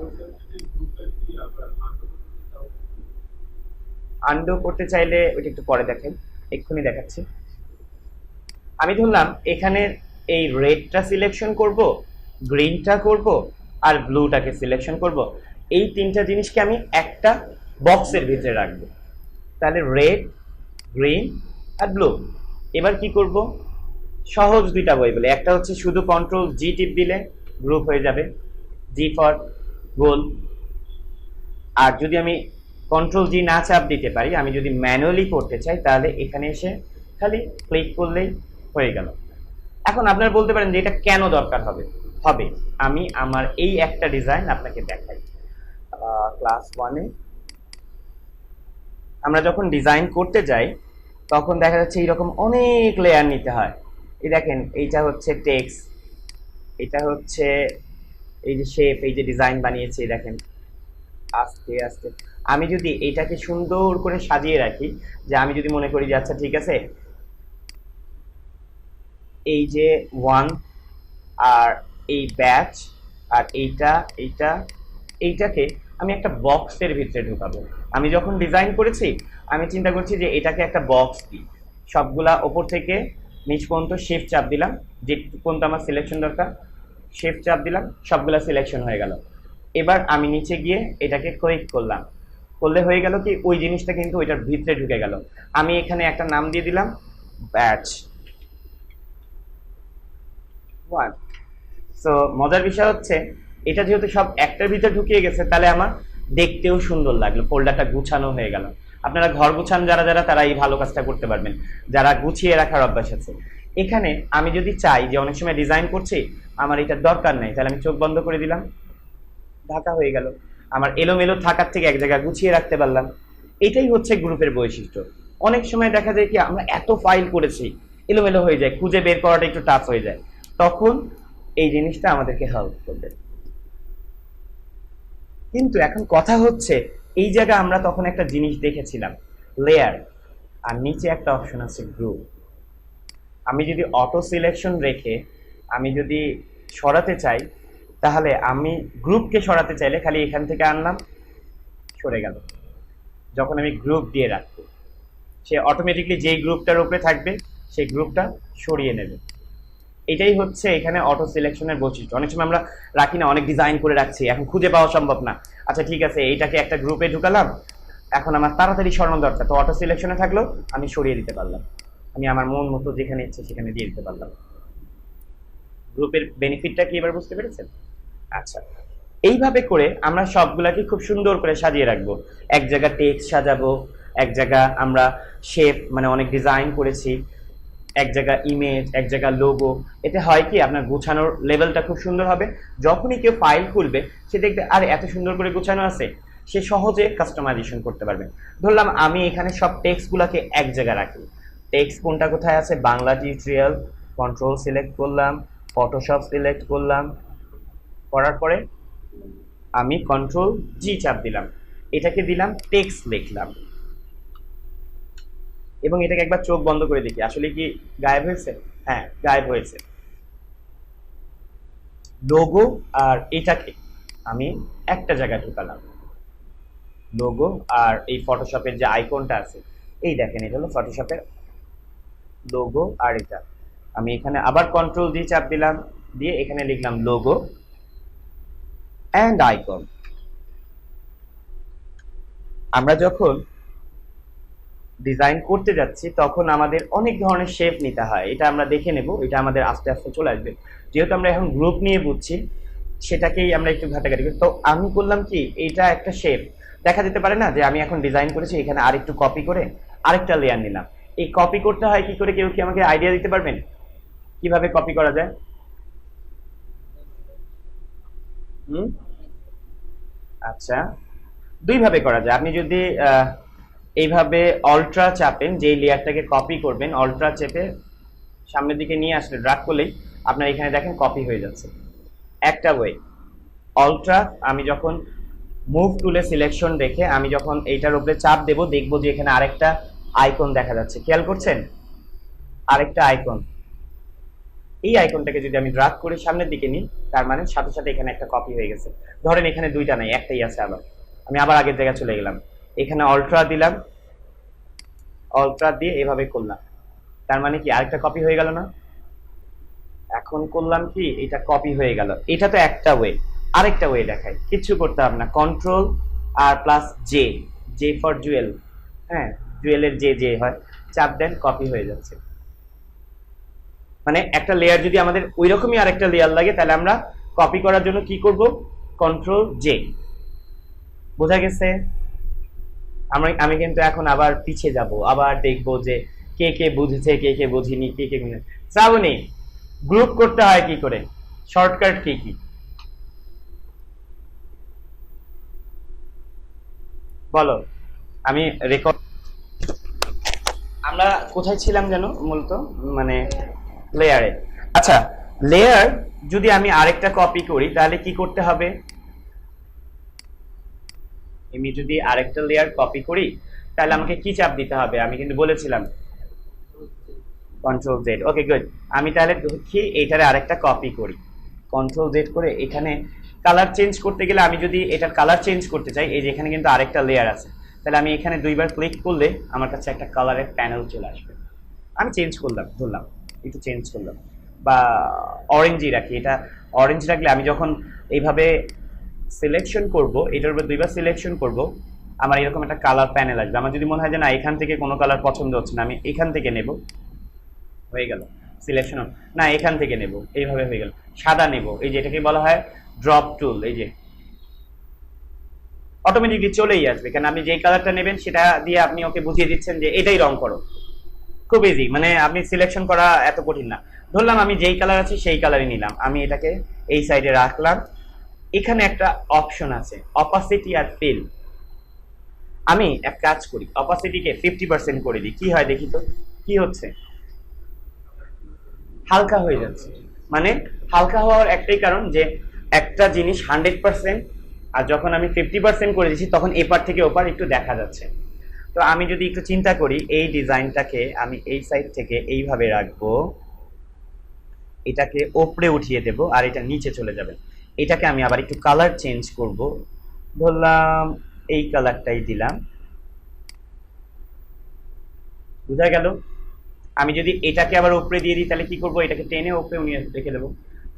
আনডু করতে চাইলে ওইটা একটু পরে দেখেন, এক্ষুনি দেখাচ্ছি। আমি ধরলাম এখানে এই রেডটা সিলেকশন করব, গ্রিনটা করব, আর ব্লুটাকে সিলেকশন করব। এই তিনটা জিনিসকে আমি একটা বক্সের ভিতরে রাখবো। তাহলে রেড, গ্রিন আর ব্লু। এবার কি করব? সহজ দুইটা বই বলে, একটা হচ্ছে শুধু কন্ট্রোল জি টিপ দিলে গ্রুপ হয়ে যাবে, জি ফর গোল। আর যদি আমি কন্ট্রোল জি না চাপ দিতে পারি, আমি যদি ম্যানুয়ালি করতে চাই, তাহলে এখানে এসে খালি ক্লিক করলেই হয়ে গেল। এখন আপনারা বলতে পারেন যে এটা কেন দরকার হবে? হবে, আমি আমার এই একটা ডিজাইন আপনাকে দেখাই। ক্লাস ওয়ানে আমরা যখন ডিজাইন করতে যাই, তখন দেখা যাচ্ছে এইরকম অনেক লেয়ার নিতে হয়। এই দেখেন, এইটা হচ্ছে টেক্সট, এটা হচ্ছে এই যে শেপ, এই যে ডিজাইন বানিয়েছি দেখেন। আস্তে আস্তে আমি যদি এটাকে সুন্দর করে সাজিয়ে রাখি, যে আমি যদি মনে করি যে আচ্ছা ঠিক আছে, এই যে ওয়ান, আর এই ব্যাচ, আর এইটা এইটাকে আমি একটা বক্সের ভিতরে ঢুকাবো। আমি যখন ডিজাইন করেছি আমি চিন্তা করছি যে এটাকে একটা বক্স দিই, সবগুলা ওপর থেকে নিচ পর্যন্ত শিফট চাপ দিলাম, যে পর্যন্ত আমার সিলেকশন দরকার শিফট চাপ দিলাম, সবগুলা সিলেকশন হয়ে গেল। এবার আমি নিচে গিয়ে এটাকে ক্লিক করলাম, করলে হয়ে গেল কি ওই জিনিসটা কিন্তু ওইটার ভিতরে ঢুকে গেল। আমি এখানে একটা নাম দিয়ে দিলাম ব্যাচ 1। সো মজার বিষয় হচ্ছে এটা যেহেতু সব একটার ভিতরে ঢুকিয়ে গেছে, তাহলে আমার দেখতেও সুন্দর লাগলো, ফোল্ডারটা গুছানো হয়ে গেল। আপনারা ঘর গুছান যারা যারা, তারা এই ভালো কাজটা করতে পারবেন, যারা গুছিয়ে রাখার অভ্যাস আছে। এখানে আমি যদি চাই যে অনেক সময় ডিজাইন করছি আমার এটার দরকার নেই, তাহলে আমি চোখ বন্ধ করে দিলাম, ঢাকা হয়ে গেল। আমার এলোমেলো থাকার থেকে এক জায়গায় গুছিয়ে রাখতে পারলাম। এটাই হচ্ছে গ্রুপের বৈশিষ্ট্য। অনেক সময় দেখা যায় কি আমরা এত ফাইল করেছি এলোমেলো হয়ে যায়, খুঁজে বের করাটা একটু টাফ হয়ে যায়, তখন এই জিনিসটা আমাদেরকে হেল্প করবে। কিন্তু এখন কথা হচ্ছে এই জায়গায় আমরা তখন একটা জিনিস দেখেছিলাম লেয়ার, আর নিচে একটা অপশন আছে গ্রুপ। আমি যদি অটো সিলেকশন রেখে আমি যদি সরাতে চাই, তাহলে আমি গ্রুপকে সরাতে চাইলে খালি এখান থেকে আনলাম, সরে গেল। যখন আমি গ্রুপ দিয়ে রাখবো সে অটোমেটিকলি যেই গ্রুপটার উপরে থাকবে সেই গ্রুপটা সরিয়ে নেবে। এটাই হচ্ছে এখানে অটো সিলেকশনের বৈশিষ্ট্য। অনেক সময় আমরা রাখি না, অনেক ডিজাইন করে রাখছি, এখন খুঁজে পাওয়া সম্ভব না। আচ্ছা ঠিক আছে, এইটাকে একটা গ্রুপে ঢুকালাম, এখন আমার তাড়াতাড়ি সরানো দরকার, তো অটো সিলেকশনে থাকলো, আমি সরিয়ে দিতে পারলাম, আমি আমার মন মতো যেখানে ইচ্ছে সেখানে দিয়ে দিতে পারলাম। গ্রুপের বেনিফিটটা কি এবার বুঝতে পেরেছেন? আচ্ছা, এইভাবে করে আমরা সবগুলাকে খুব সুন্দর করে সাজিয়ে রাখবো। এক জায়গা টেক্সট সাজাবো, এক জায়গা আমরা শেপ মানে অনেক ডিজাইন করেছি, এক জায়গা ইমেজ, এক জায়গা লোগো। এতে হয় কি আপনার গোছানোর লেভেলটা খুব সুন্দর হবে। যখনই কেউ ফাইল খুলবে সে দেখবে আর এত সুন্দর করে গোছানো আছে, সে সহজে কাস্টমাইজেশন করতে পারবে। ধরলাম আমি এখানে সব টেক্সটগুলোকে এক জায়গায় রাখি, টেক্সট কোনটা কোথায় আছে, বাংলা টিউটোরিয়াল, কন্ট্রোল সিলেক্ট করলাম, ফটোশপ সিলেক্ট করলাম, করার পরে আমি কন্ট্রোল জি চাপ দিলাম, এটাকে দিলাম টেক্সট লিখলাম, এবং এটাকে একবার চোখ বন্ধ করে দেখি আসলে কি গায়েব হয়েছে। হ্যাঁ, গায়েব হয়েছে। লোগো আর এটাকে আমি একটা জায়গায় ঢুকালাম, লোগো আর এই ফটোশপের যে আইকনটা আছে, এই দেখেন এটা হলো ফটোশপের লোগো। আর এটা আমি এখানে আবার কন্ট্রোল ডি চাপ দিলাম, দিয়ে এখানে লিখলাম লোগো অ্যান্ড আইকন। আমরা যখন ডিজাইন করতে যাচ্ছি তখন আমাদের অনেক ধরনের শেপ নিতে হয়, এটা আমরা দেখে নেব, এটা আমাদের আস্তে আস্তে চলে আসবে। যেহেতু আমরা এখন গ্রুপ নিয়ে বুঝছি, সেটাকেই আমরা একটু ঘাটাঘাটি করি। তো আমি করলাম কি, এটা একটা শেপ দেখা যেতে পারে না যে আমি এখন ডিজাইন করেছি, এখানে আরেকটু কপি করে আরেকটা লেয়ার নিলাম। এই কপি করতে হয় কি করে, কেউ কি আমাকে আইডিয়া দিতে পারবেন কিভাবে কপি করা যায়? হুম, আচ্ছা, দুইভাবে করা যায়। আপনি যদি এইভাবে অল্ট্রা চাপেন, যেই লেয়ারটাকে কপি করবেন, অল্ট্রা চেপে সামনের দিকে নিয়ে আসলে ড্রাগ করলেই আপনার এখানে দেখেন কপি হয়ে যাচ্ছে। একটা ওয়ে। অল্ট্রা আমি যখন মুভ টুলে সিলেকশন রেখে আমি যখন এইটার উপরে চাপ দেব, দেখবো যে এখানে আরেকটা আইকন দেখা যাচ্ছে, খেয়াল করছেন? আরেকটা আইকন, এই আইকনটাকে যদি আমি ড্রাগ করে সামনের দিকে নিই, তার মানে সাথে সাথে এখানে একটা কপি হয়ে গেছে। ধরেন এখানে দুইটা নাই, একটাই আছে, আবার আমি আবার আগের জায়গায় চলে গেলাম, এখানে অল্ট্রা দিলাম, অল্ট্রা দিয়ে এভাবে করলাম, তার মানে কি আরেকটা কপি হয়ে গেল না? এখন করলাম কি, এটা কপি হয়ে গেল। এটা তো একটা ওয়ে। আরেকটা ওয়ে দেখাই, কিচ্ছু করতে হবে না, কন্ট্রোল আর plus J, J for jewel, হ্যাঁ জুয়েলের জে জে হয়, চাপ দেন, কপি হয়ে যাচ্ছে। মানে একটা লেয়ার যদি আমাদের ওই রকমই আরেকটা লেয়ার লাগে, তাহলে আমরা কপি করার জন্য কি করব, কন্ট্রোল জে। বোঝা গেছে? আমি কিন্তু এখন আবার পিছিয়ে যাব, আবার দেখবো যে কে কে বুঝেছে, কে কে বুঝিনি, কে কে শ্রাবণী, গ্রুপ করতে হয় কি করে, শর্টকাট কি কি বলো। আমি রেকর্ড, আমরা কোথায় ছিলাম যেন মূলত, মানে লেয়ারে। আচ্ছা, লেয়ার যদি আমি আরেকটা কপি করি তাহলে কি করতে হবে, আমি যদি আরেকটা লেয়ার কপি করি তাহলে আমাকে কি চাপ দিতে হবে, আমি কিন্তু বলেছিলাম কন্ট্রোল জেড। Okay good. আমি তাহলে দেখি এইটারে আরেকটা কপি করি, কন্ট্রোল জেড করে এখানে কালার চেঞ্জ করতে গেলে আমি যদি এটার কালার চেঞ্জ করতে চাই, এই যে এখানে কিন্তু আরেকটা লেয়ার আছে, তাহলে আমি এখানে দুইবার ক্লিক করলে আমার কাছে একটা কালারের প্যানেল চলে আসবে। আমি চেঞ্জ করলাম, ধরলাম একটু চেঞ্জ করলাম, বা অরেঞ্জই রাখি, এটা অরেঞ্জ রাখলে আমি যখন এইভাবে সিলেকশন করব, এটার উপর দুইবার সিলেকশন করব, আমার এরকম একটা কালার প্যানেল আসবে। আমার যদি মনে হয় যে না এখান থেকে কোনো কালার পছন্দ হচ্ছে না, আমি এখান থেকে নেব, হয়ে গেল সিলেকশন। না এখান থেকে নেব, এইভাবে হয়ে গেল। সাদা নেব, এই যে এটাকে বলা হয় ড্রপ টুল, এই যে অটোমেটিকলি চলেই আসবে, কারণ আপনি যেই কালারটা নেবেন সেটা দিয়ে আপনি ওকে বুঝিয়ে দিচ্ছেন যে এটাই রং করো। খুব ইজি, মানে আপনি সিলেকশন করা এত কঠিন না। ধরলাম আমি যেই কালার আছে সেই কালারই নিলাম, আমি এটাকে এই সাইডে রাখলাম। এখানে একটা অপশন আছে অপাসিটি আর ফিল। আমি এক কাজ করি, অপাসিটিকে 50% করে দিই, কি হয় দেখি তো, কি হচ্ছে, হালকা হয়ে যাচ্ছে। মানে হালকা হওয়ার একটাই কারণ যে একটা জিনিস 100%, আর যখন আমি 50% করে দিচ্ছি তখন এপার থেকে ওপার একটু দেখা যাচ্ছে। তো আমি যদি একটু চিন্তা করি, এই ডিজাইনটাকে আমি এই সাইড থেকে এইভাবে রাখবো, এটাকে ওপরে উঠিয়ে দেব আর এটা নিচে চলে যাবে। এটাকে আমি আবার একটু কালার চেঞ্জ করব, ধরলাম এই কালারটাই দিলাম, বুঝা গেল। আমি যদি এটাকে আবার উপরে দিয়ে দিই তাহলে কি করব, এটাকে টেনে উপরে নিয়ে রেখে দেবো।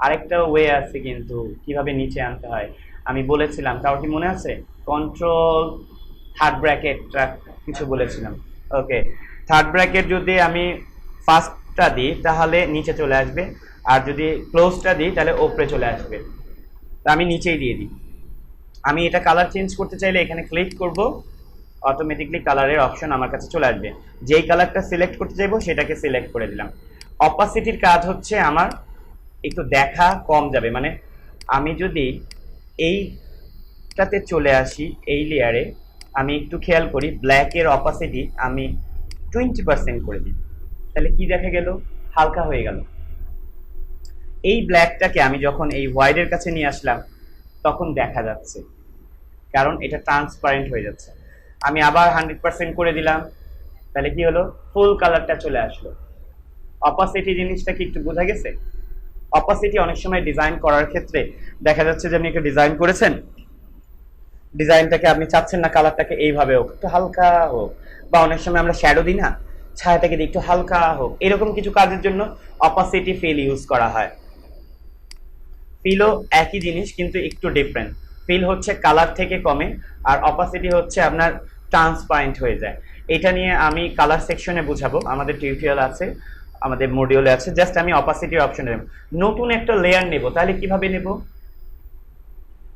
আরেকটা ওয়ে আছে কিন্তু কিভাবে নিচে আনতে হয়, আমি বলেছিলাম, কারো কি মনে আছে, কন্ট্রোল থার্ড ব্র্যাকেটটা কিছু বলেছিলাম। ওকে, থার্ড ব্র্যাকেট যদি আমি ফার্স্টটা দিই তাহলে নিচে চলে আসবে, আর যদি ক্লোজটা দিই তাহলে উপরে চলে আসবে। তা আমি নিচেই দিয়ে দিই। আমি এটা কালার চেঞ্জ করতে চাইলে এখানে ক্লিক করব, অটোমেটিকলি কালারের অপশন আমার কাছে চলে আসবে। যেই কালারটা সিলেক্ট করতে চাইবো সেটাকে সিলেক্ট করে দিলাম। অপাসিটির কাজ হচ্ছে আমার একটু দেখা কম যাবে, মানে আমি যদি এইটাতে চলে আসি, এই লেয়ারে আমি একটু খেয়াল করি, ব্ল্যাকের অপাসিটি আমি 20% করে দিই, তাহলে কি দেখা গেল, হালকা হয়ে গেল। এই ব্ল্যাকটাকে আমি যখন এই হোয়াইটের কাছে নিয়ে আসলাম তখন দেখা যাচ্ছে, কারণ এটা ট্রান্সপারেন্ট হয়ে যাচ্ছে। আমি আবার 100% করে দিলাম, তাহলে কি হলো, ফুল কালারটা চলে আসলো। অপাসিটি জিনিসটা কি একটু বোঝা গেছে? অপাসিটি অনেক সময় ডিজাইন করার ক্ষেত্রে দেখা যাচ্ছে যে আপনি একটা ডিজাইন করেছেন, ডিজাইনটাকে আপনি চাচ্ছেন না কালারটাকে এইভাবে হোক, একটু হালকা হোক, বা অনেক সময় আমরা শ্যাডো দিই না, ছায়াটাকে দিই একটু হালকা হোক, এরকম কিছু কাজের জন্য অপাসিটি ফিল ইউজ করা হয়। ফিলও একই জিনিস কিন্তু একটু ডিফারেন্ট। ফিল হচ্ছে কালার থেকে কমে, আর অপাসিটি হচ্ছে আপনার ট্রান্সপারেন্ট হয়ে যায়। এটা নিয়ে আমি কালার সেকশনে বুঝাবো, আমাদের টিউটোরিয়াল আছে, আমাদের মডিউলে আছে। জাস্ট আমি অপাসিটির অপশনে নেব, নতুন একটা লেয়ার নেব, তাহলে কিভাবে নেব,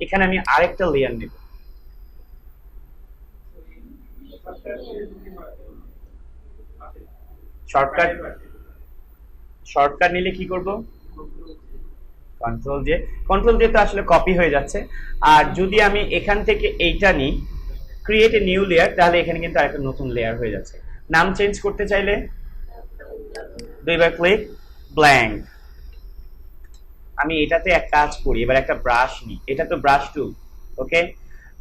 এখানে আমি আরেকটা লেয়ার নেব। শর্টকাট, শর্টকাট নিলে কি করব, কন্ট্রোল দিয়ে, কন্ট্রোল দিয়ে তো আসলে কপি হয়ে যাচ্ছে। আর যদি আমি এখান থেকে এইটা নিই, ক্রিয়েট এ নিউ লেয়ার, তাহলে এখানে কিন্তু আরেকটা নতুন লেয়ার হয়ে যাচ্ছে। নাম চেঞ্জ করতে চাইলে দুইবার ক্লিক, ব্ল্যাঙ্ক। আমি এটাতে এক কাজ করি, এবার একটা ব্রাশ নিই, এটা তো ব্রাশ টুল। ওকে,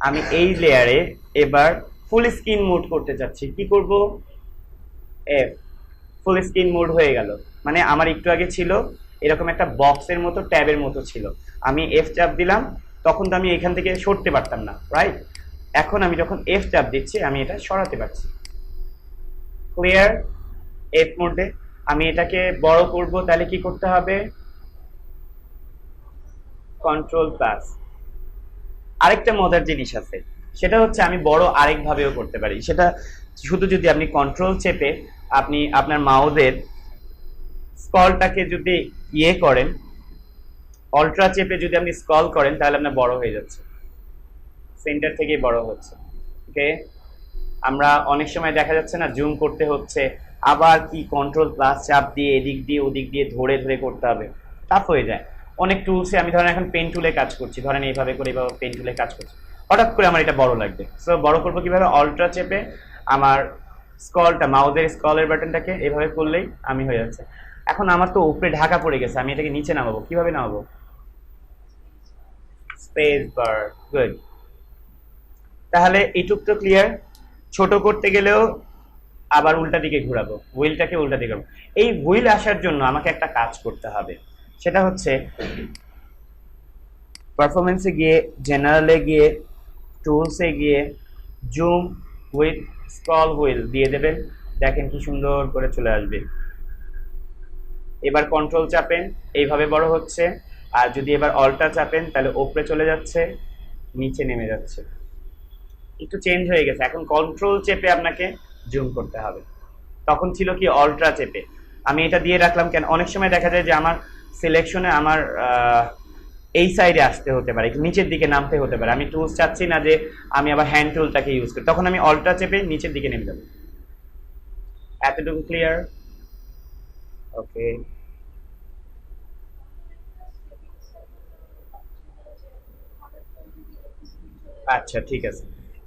আমি এই লেয়ারে এবার ফুল স্ক্রিন মোড করতে চাচ্ছি, কি করব, এফ, ফুল স্ক্রিন মোড হয়ে গেল। মানে আমার একটু আগে ছিল এরকম একটা বক্সের মতো, ট্যাবের মতো ছিল, আমি এফ চাপ দিলাম, তখন তো আমি এখান থেকে সরতে পারতাম না, রাইট? এখন আমি যখন এফ চাপ দিচ্ছি আমি এটা সরাতে পারছি। ক্লিয়ার? এফ মোডে আমি এটাকে বড় করব, তাহলে কি করতে হবে, কন্ট্রোল প্লাস। আরেকটা মজার জিনিস আছে, সেটা হচ্ছে আমি বড় আরেক ভাবেও করতে পারি। সেটা শুধু যদি আপনি কন্ট্রোল চেপে আপনি আপনার মাউসের স্ক্রলটাকে যদি ইয়ে করেন, অল্ট্রা চেপে যদি আপনি স্ক্রল করেন, তাহলে আপনার বড় হয়ে যাচ্ছে, সেন্টার থেকেই বড় হচ্ছে। ওকে, আমরা অনেক সময় দেখা যাচ্ছে না, জুম করতে হচ্ছে, আবার কি কন্ট্রোল প্লাস চাপ দিয়ে এদিক দিয়ে ওদিক দিয়ে ধরে ধরে করতে হবে, টাফ হয়ে যায়। অনেক টুলসে আমি ধরেন এখন পেন টুলে কাজ করছি, ধরেন এইভাবে করে এইভাবে পেন টুলে কাজ করছি, হঠাৎ করে আমার এটা বড় লাগবে, সো বড় করবো কিভাবে, অল্ট্রা চেপে আমার স্ক্রলটা, মাউসের স্ক্রলের বাটনটাকে এভাবে করলেই আমি হয়ে যাচ্ছে। এখন আমার তো উপরে ঢাকা পড়ে গেছে, আমি এটাকে নিচে নামাবো, কিভাবে নামাবো, স্পেস বার, গুড। তাহলে এইটুক তো ক্লিয়ার। ছোট করতে গেলেও আবার উল্টা দিকে ঘোরাবো, হুইলটাকে উল্টা দিকে ঘোরাবো। এই হুইল আসার জন্য আমাকে একটা কাজ করতে হবে, সেটা হচ্ছে পারফরমেন্সে গিয়ে, জেনারেলে গিয়ে, টুলসে গিয়ে জুম উইথ স্ক্রল হুইল দিয়ে দেবেন, দেখেন কি সুন্দর করে চলে আসবে। এবার কন্ট্রোল চাপেন, এইভাবে বড় হচ্ছে। আর যদি এবার অল্টা চাপেন তাহলে ওপরে চলে যাচ্ছে, নিচে নেমে যাচ্ছে। একটু চেঞ্জ হয়ে গেছে, এখন কন্ট্রোল চেপে আপনাকে জুম করতে হবে। তখন ছিল কি অল্ট্রা চেপে। আমি এটা দিয়ে রাখলাম কেন, অনেক সময় দেখা যায় যে আমার সিলেকশনে আমার এই সাইডে আসতে হতে পারে, একটু নিচের দিকে নামতে হতে পারে, আমি টুলস চাচ্ছি না যে আমি আবার হ্যান্ড টুলটাকে ইউজ করি, তখন আমি অল্ট্রা চেপে নিচের দিকে নেমে যাবো। এতটুকু ক্লিয়ার? ওকে, আচ্ছা ঠিক আছে।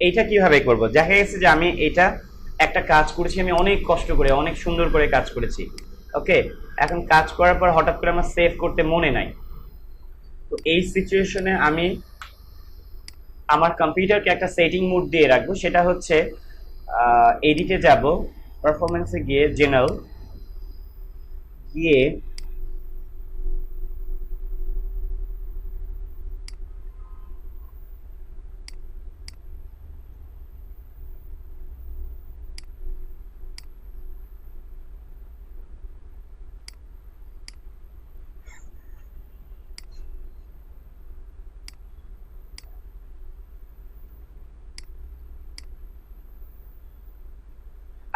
এইটা কিভাবে করব, দেখা গেছে যে আমি এটা একটা কাজ করেছি, আমি অনেক কষ্ট করে অনেক সুন্দর করে কাজ করেছি। ওকে, এখন কাজ করার পর হঠাৎ করে আমার সেভ করতে মনে নাই। তো এই সিচুয়েশনে আমি আমার কম্পিউটারকে একটা সেটিং মোড দিয়ে রাখবো, সেটা হচ্ছে এডিটে যাব, পারফরমেন্সে গিয়ে জেনারেল গিয়ে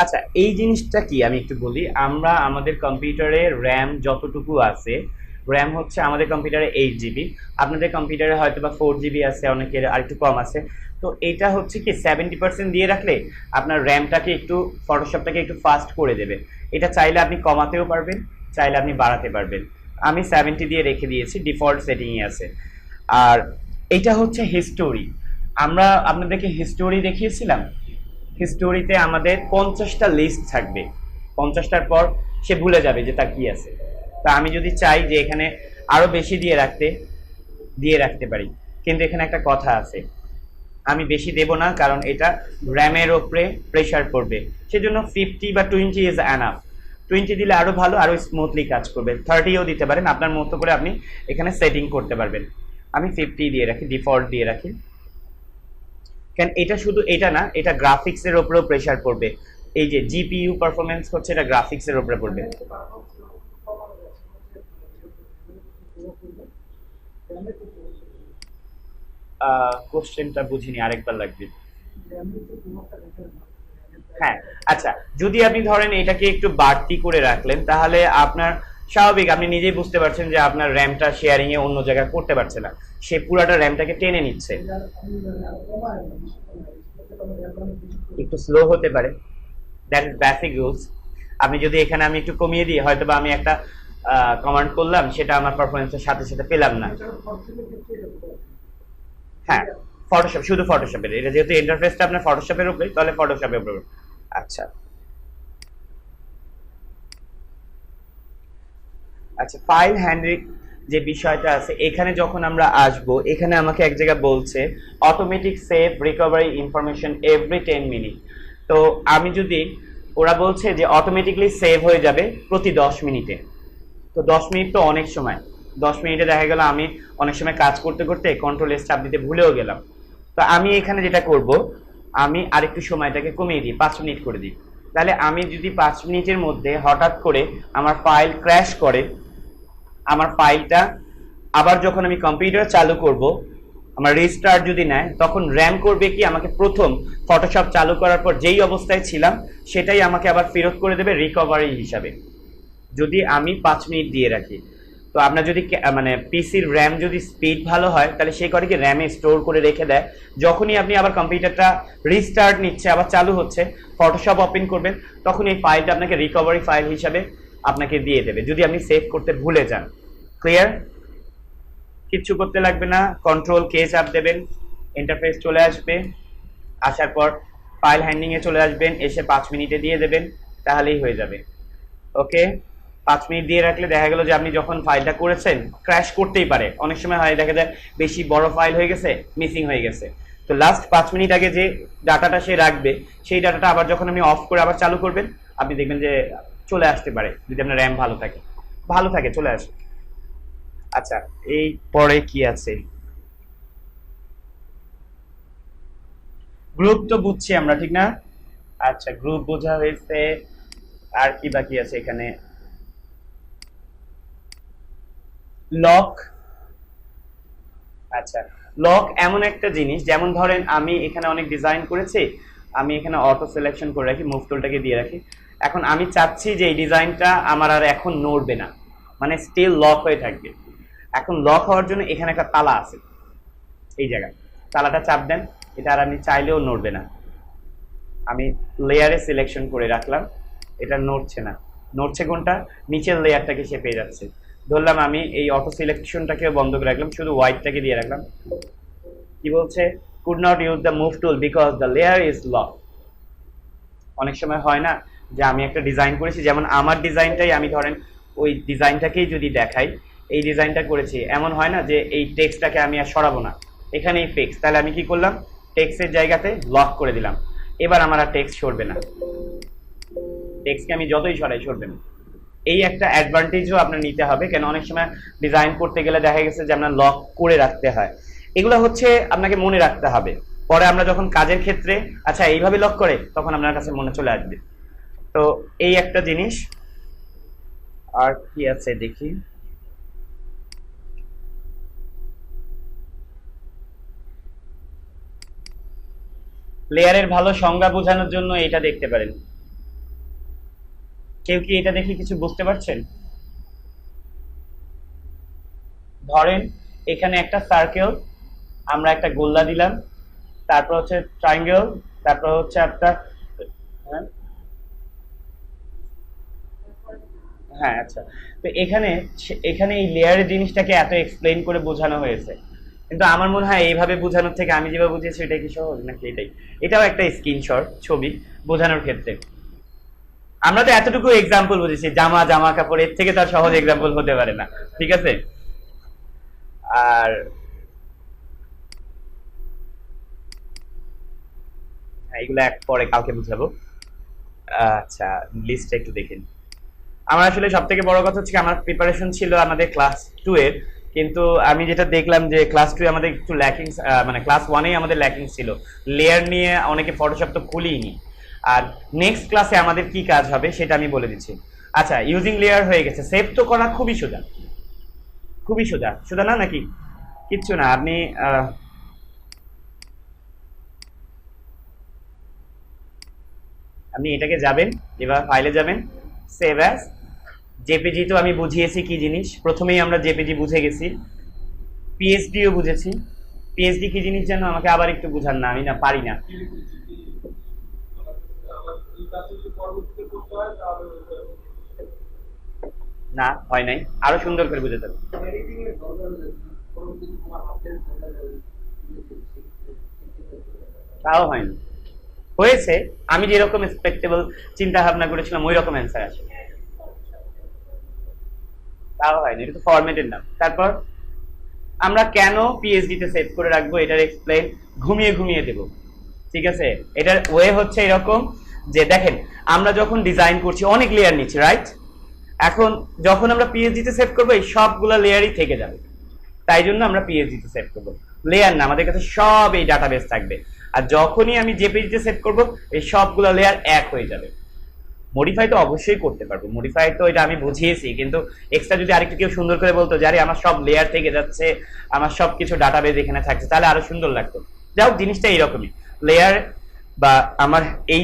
আচ্ছা এই জিনিসটা কি আমি একটু বলি। আমরা আমাদের কম্পিউটারে র্যাম যতটুকু আছে, র্যাম হচ্ছে আমাদের কম্পিউটারে 8 জিবি, আপনাদের কম্পিউটারে হয়তো বা 4 জিবি আছে, অনেকের আরেকটু কম আছে। তো এটা হচ্ছে কি 70% দিয়ে রাখলে আপনার র্যামটাকে একটু, ফটোশপটাকে একটু ফাস্ট করে দেবে। এটা চাইলে আপনি কমাতেও পারবেন, চাইলে আপনি বাড়াতে পারবেন। আমি 70 দিয়ে রেখে দিয়েছি, ডিফল্ট সেটিংই আছে। আর এটা হচ্ছে হিস্টোরি, আমরা আপনাদেরকে হিস্টোরি দেখিয়েছিলাম। হিস্টোরিতে আমাদের 50টা লিস্ট থাকবে, 50টার পর সে ভুলে যাবে যে তার কি আছে। তা আমি যদি চাই যে এখানে আরো বেশি দিয়ে রাখতে পারি, কিন্তু এখানে একটা কথা আছে, আমি বেশি দেব না, কারণ এটা র্যামের ওপরে প্রেশার পড়বে। সেজন্য 50 বা 20 ইজ এনাফ। 20 দিলে আরো ভালো, আরো স্মুথলি কাজ করবে। 30ও দিতে পারেন, আপনার মতো করে আপনি এখানে সেটিং করতে পারবেন। আমি 50 দিয়ে রাখি, ডিফল্ট দিয়ে রাখি। কেন এটা শুধু এটা না, এটা গ্রাফিক্সের উপরেও প্রেসার পড়বে। এই যে জিপিইউ পারফরমেন্স হচ্ছে, এটা গ্রাফিক্সের উপরে পড়বে। কোশ্চেনটা বুঝিনি, আরেকবার লাগবে। হ্যাঁ, আচ্ছা যদি আপনি ধরেন এটাকে একটু বাড়তি করে রাখলেন, তাহলে আপনার স্বাভাবিক, আপনি নিজেই বুঝতে পারছেন যে আপনার র্যামটা শেয়ারিং এ অন্য জায়গায় করতে পারছে না, সে পুরাটা র্যামটাকে টেনে নিচ্ছে। একটু স্লো হতে পারে, দ্যাট ইজ বেসিক রুলস। আপনি যদি এখানে আমি একটু কমিয়ে দিই, হয়তো বা আমি একটা কমান্ড করলাম, সেটা আমার পারফরমেন্সের সাথে সাথে পেলাম না। হ্যাঁ, ফটোশপ, শুধু ফটোশপের, এটা যেহেতু ইন্টারফেসটা আপনার ফটোশপের উপরে, তাহলে ফটোশপের উপরে। আচ্ছা আচ্ছা, ফাইল হ্যান্ডলিং যে বিষয়টা আছে, এখানে যখন আমরা আসব, এখানে আমাকে এক জায়গায় বলছে automatic save recovery information every 10 minute. তো আমি যদি, ওরা বলছে যে অটোমেটিকলি সেভ হয়ে যাবে প্রতি 10 মিনিটে। তো 10 মিনিট তো অনেক সময়, 10 মিনিটে দেখা গেল আমি অনেক সময় কাজ করতে করতে কন্ট্রোল এস চাপ দিতে ভুলেও গেলাম। তো আমি এখানে যেটা করব, আমি আরেকটু সময়টাকে কমিয়ে দিই, 5 মিনিট করে দিই। তাহলে আমি যদি 5 মিনিটের মধ্যে হঠাৎ করে আমার ফাইল ক্র্যাশ করে, আমার ফাইলটা আবার যখন আমি কম্পিউটার চালু করব, আমার রিস্টার্ট যদি নেয়, তখন র্যাম করবে কি, আমাকে প্রথম ফটোশপ চালু করার পর যেই অবস্থায় ছিলাম সেটাই আমাকে আবার ফেরত করে দেবে রিকভারি হিসাবে, যদি আমি 5 মিনিট দিয়ে রাখি। তো আপনার যদি মানে পিসির র্যাম যদি স্পিড ভালো হয়, তাহলে সে করে কি র্যামে স্টোর করে রেখে দেয়, যখনই আপনি আবার কম্পিউটারটা রিস্টার্ট নিচ্ছে, আবার চালু হচ্ছে, ফটোশপ ওপেন করবেন, তখন এই ফাইলটা আপনাকে রিকভারি ফাইল হিসাবে আপনাকে দিয়ে দেবে, যদি আপনি সেভ করতে ভুলে যান। ক্লিয়ার? কিচ্ছু করতে লাগবে না, কন্ট্রোল কে চাপ দেবেন, ইন্টারফেস চলে আসবে, আসার পর ফাইল হ্যান্ডিং এ চলে আসবেন, এসে 5 মিনিটে দিয়ে দেবেন, তাহলেই হয়ে যাবে। ওকে, 5 মিনিট দিয়ে রাখলে দেখা গেল যে আপনি যখন ফাইলটা করেছেন, ক্র্যাশ করতেই পারে, অনেক সময় হয় দেখা যায় বেশি বড় ফাইল হয়ে গেছে, মিসিং হয়ে গেছে। তো লাস্ট 5 মিনিট আগে যে ডাটাটা সে রাখবে, সেই ডাটাটা আবার যখন আপনি অফ করে আবার চালু করবেন, আপনি দেখবেন যে চলে আসতে পারে, যদি আপনার র্যাম ভালো থাকে চলে আসে। আচ্ছা, এই পরে কি আছে, গ্রুপ তো বুঝছি আমরা, ঠিক না? আচ্ছা, গ্রুপ বোঝা হয়েছে। আর কি বাকি আছে এখানে? লক। আচ্ছা, লক এমন একটা জিনিস, যেমন ধরেন আমি এখানে অনেক ডিজাইন করেছি, আমি এখানে অটো সিলেকশন করে রাখি, মুভ টুলটাকে দিয়ে রাখি। এখন আমি চাচ্ছি যে এই ডিজাইনটা আমার আর এখন নড়বে না, মানে স্টিল লক হয়ে থাকবে। এখন লক হওয়ার জন্য এখানে একটা তালা আছে, এই জায়গায় তালাটা চাপ দেন, এটা আর আমি চাইলেও নড়বে না। আমি লেয়ারে সিলেকশন করে রাখলাম, এটা নড়ছে না। নড়ছে কোনটা? নিচের লেয়ারটাকে সে পেয়ে যাচ্ছে। ধরলাম আমি এই অটো সিলেকশনটাকে বন্ধ করে রাখলাম, শুধু হোয়াইটটাকে দিয়ে রাখলাম। কি বলছে? Could not use the move tool because the layer is lock. অনেক সময় হয় না যে আমি একটা ডিজাইন করেছি, যেমন আমার ডিজাইনটাই আমি ধরেন ওই ডিজাইনটাকেই যদি দেখাই, এই ডিজাইনটা করেছি, এমন হয় না যে এই টেক্সটটাকে আমি আর সরাবো না, এখানেই ফিক্স। তাহলে আমি কি করলাম? টেক্সটের জায়গাতে লক করে দিলাম। এবার আমার আর টেক্সট সরবে না, টেক্সটকে আমি যতই সরাই সরবে না। এই একটা অ্যাডভান্টেজও আপনার নিতে হবে, কেন অনেক সময় ডিজাইন করতে গেলে দেখা গেছে যে আপনার লক করে রাখতে হয়। এগুলো হচ্ছে আপনাকে মনে রাখতে হবে, পরে আমরা যখন কাজের ক্ষেত্রে আচ্ছা এইভাবে লক করে, তখন আপনার কাছে মনে চলে আসবে। তো এই একটা জিনিস। আর কি আছে দেখি। লেয়ারের ভালো সংজ্ঞা বোঝানোর জন্য এটা দেখতে পারেন। কেউ কি এটা দেখে কিছু বুঝতে পারছেন? ধরেন এখানে একটা সার্কেল, আমরা একটা গোল্লা দিলাম, তারপর হচ্ছে ট্রায়াঙ্গেল, তারপর হচ্ছে একটা হ্যাঁ হ্যাঁ, আচ্ছা। তো এখানে এখানে এই লেয়ারের জিনিসটাকে এত এক্সপ্লেইন করে বোঝানো হয়েছে, কিন্তু আমার মনে হয় এইভাবে বোঝানোর থেকে আমি যেভাবে বুঝিয়েছি এটাই কি সহজ নাকি এটাই? এটাও একটা স্ক্রিনশট ছবি বোঝানোর ক্ষেত্রে। আমরা তো এতটুকু এক্সাম্পল বুঝেছি, জামা জামা কাপড়, এর থেকে তার সহজ এক্সাম্পল হতে পারে না, ঠিক আছে? আর হ্যাঁ, এগুলো এক পরে কালকে বুঝাবো। আচ্ছা, লিস্টটা একটু দেখেন। আমার আসলে সব থেকে বড় কথা হচ্ছে আমার প্রিপারেশন ছিল আমাদের ক্লাস 2 এর, কিন্তু আমি যেটা দেখলাম যে ক্লাস 2 আমাদের একটু ল্যাকিং, মানে ক্লাস 1 আমাদের ল্যাকিং ছিল। লেয়ার নিয়ে অনেকে ফটোশপ তো খুলিনি। আর নেক্সট ক্লাসে আমাদের কি কাজ হবে সেটা আমি বলে দিচ্ছি। আচ্ছা, ইউজিং লেয়ার হয়ে গেছে, সেভ তো করা খুবই সোজা, খুবই সোজা। সোজা না নাকি? কিচ্ছু না, আপনি আপনি এটাকে যাবেন, এবার ফাইলে যাবেন, সেভ অ্যাজ। জেপিজি তো আমি বুঝিয়েছি কি জিনিস, প্রথমেই আমরা জেপিজি বুঝে গেছি, পিএইচডিও বুঝেছি। পিএইচডি কি জিনিস যেন আমাকে আবার একটু বুঝান না, আমি না পারি না। না, হয় নাই, আরো সুন্দর করে বুঝাতে হবে। তাও হয়নি। হয়েছে, আমি যেরকম এক্সপেক্টেবল চিন্তা ভাবনা করেছিলাম ওই রকম অ্যান্সার আসে, তাও হয়নি। এটা তো ফরম্যাটের নাম। তারপর আমরা কেন পিএইচডি তে সেভ করে রাখবো এটার এক্সপ্লেইন ঘুমিয়ে ঘুমিয়ে দেব, ঠিক আছে? এটার ওয়ে হচ্ছে এরকম যে দেখেন, আমরা যখন ডিজাইন করছি অনেক লেয়ার নিচ্ছি, রাইট? এখন যখন আমরা পিএইচডি তে সেভ করবো এই সবগুলো লেয়ারই থেকে যাবে, তাই জন্য আমরা পিএইচডি তে সেভ করবো। লেয়ার না, আমাদের কাছে সব এই ডাটাবেস থাকবে। আর যখনই আমি জেপিজি তে সেভ করবো এই সবগুলো লেয়ার এক হয়ে যাবে। মডিফাই তো অবশ্যই করতে পারবো, মডিফাই তো এটা আমি বুঝিয়েছি, কিন্তু এক্সট্রা যদি আরেকটু কেউ সুন্দর করে বলতো যে আরে আমার সব লেয়ার থেকে যাচ্ছে, আমার সব কিছু ডাটাবেস এখানে থাকছে, তাহলে আরো সুন্দর লাগতো। যাই হোক, জিনিসটা এইরকমই। লেয়ার বা আমার এই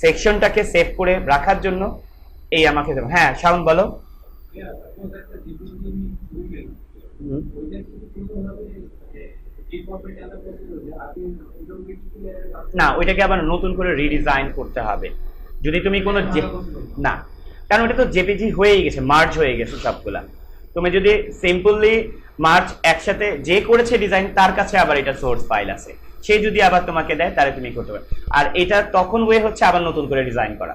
সেকশনটাকে সেভ করে রাখার জন্য এই আমাকে, হ্যাঁ শাওন বলো। হুম। না, ওইটাকে আবার নতুন করে রিডিজাইন করতে হবে যদি তুমি কোনো না, কারণ ওটা তো জেপিজি হয়েই গেছে, মার্জ হয়ে গেছে সবগুলা। তুমি যদি সিম্পলি মার্জ একসাথে যে করেছে ডিজাইন তার কাছে আবার এটা সোর্স ফাইল আছে, সে যদি আবার তোমাকে দেয় তাহলে তুমি করতে পারো। আর এটা তখন ওয়ে হচ্ছে আবার নতুন করে ডিজাইন করা।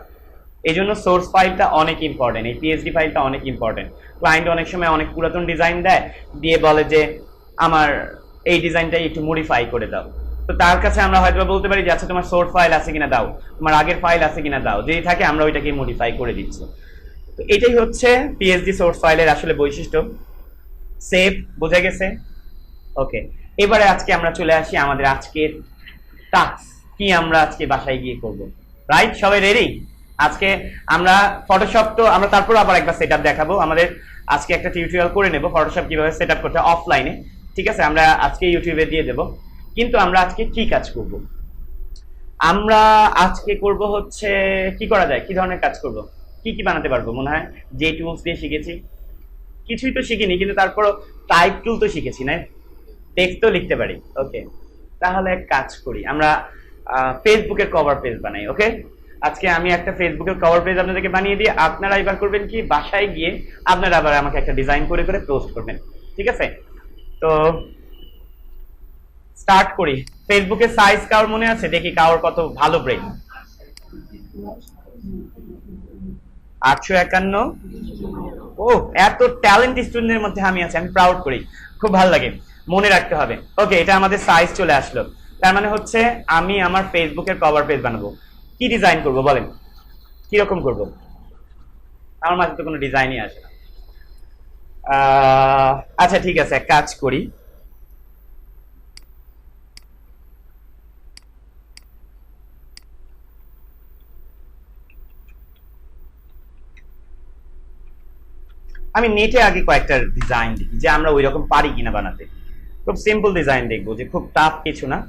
এই জন্য সোর্স ফাইলটা অনেক ইম্পর্টেন্ট, এই পিএইচডি ফাইলটা অনেক ইম্পর্টেন্ট। ক্লায়েন্ট অনেক সময় অনেক পুরাতন ডিজাইন দেয়, দিয়ে বলে যে আমার এই ডিজাইনটা একটু মডিফাই করে দাও। তো তার কাছে আমরা হয়তো বলতে পারি যে আচ্ছা তোমার সোর্স ফাইল আছে কিনা দাও, তোমার আগের ফাইল আছে কিনা দাও, যদি থাকে আমরা ওইটাকে মডিফাই করে দিচ্ছি। তো এটাই হচ্ছে পিএইচডি সোর্স ফাইলের আসলে বৈশিষ্ট্য। সেভ বোঝা গেছে? ওকে, এবারে আজকে আমরা চলে আসি আমাদের আজকের টাস্ক। কি আমরা আজকে বাসায় গিয়ে করব, রাইট? সবাই রেডি? আজকে আমরা ফটোশপ তো আমরা তারপর আবার একবার সেটআপ দেখাবো। আমাদের আজকে একটা টিউটোরিয়াল করে নেব ফটোশপ কিভাবে সেটআপ করতে অফলাইনে, ঠিক আছে? আমরা আজকে ইউটিউবে দিয়ে দেব। কিন্তু আমরা আজকে কি কাজ করব? আমরা আজকে করব হচ্ছে কি করা যায়, কি ধরনের কাজ করব, কি কি বানাতে পারবো? মনে হয় যে টুলস দিয়ে শিখেছি কিছুই তো শিখিনি, কিন্তু তারপরও টাইপ টুল তো শিখেছি, না? টেক্সট তো লিখতে পারি। ওকে, তাহলে এক কাজ করি, আমরা ফেসবুকের কভার পেজ বানাই। ওকে, আজকে আমি একটা ফেসবুকের কভার পেজ আপনাদেরকে বানিয়ে দিই, আপনারা এবার করবেন কি, বাসায় গিয়ে আপনারা আবার আমাকে একটা ডিজাইন করে করে পোস্ট করবেন, ঠিক আছে? তো স্টার্ট করি। ফেসবুকের সাইজ কার মনে আছে? দেখি কার কত ভালো ব্রেন। 851। ও, এত ট্যালেন্ট স্টুডেন্টের মধ্যে আমি আছি, আমি প্রাউড করি, খুব ভালো লাগে, মনে রাখতে হবে। ওকে, এটা আমাদের সাইজ চলে আসলো। তার মানে হচ্ছে আমি আমার ফেসবুকের কভার পেজ বানাবো। কি ডিজাইন করব বলেন, কি রকম করব? আমার মাথায় তো কোনো ডিজাইনই আসে না। আচ্ছা ঠিক আছে, এক কাজ করি, আমি নেটে আগে কয়েকটা ডিজাইন দেখি যে আমরা ওই রকম পারি কিনা বানাতে। খুব সিম্পল ডিজাইন দেখবো, যে খুব টাফ কিছু না।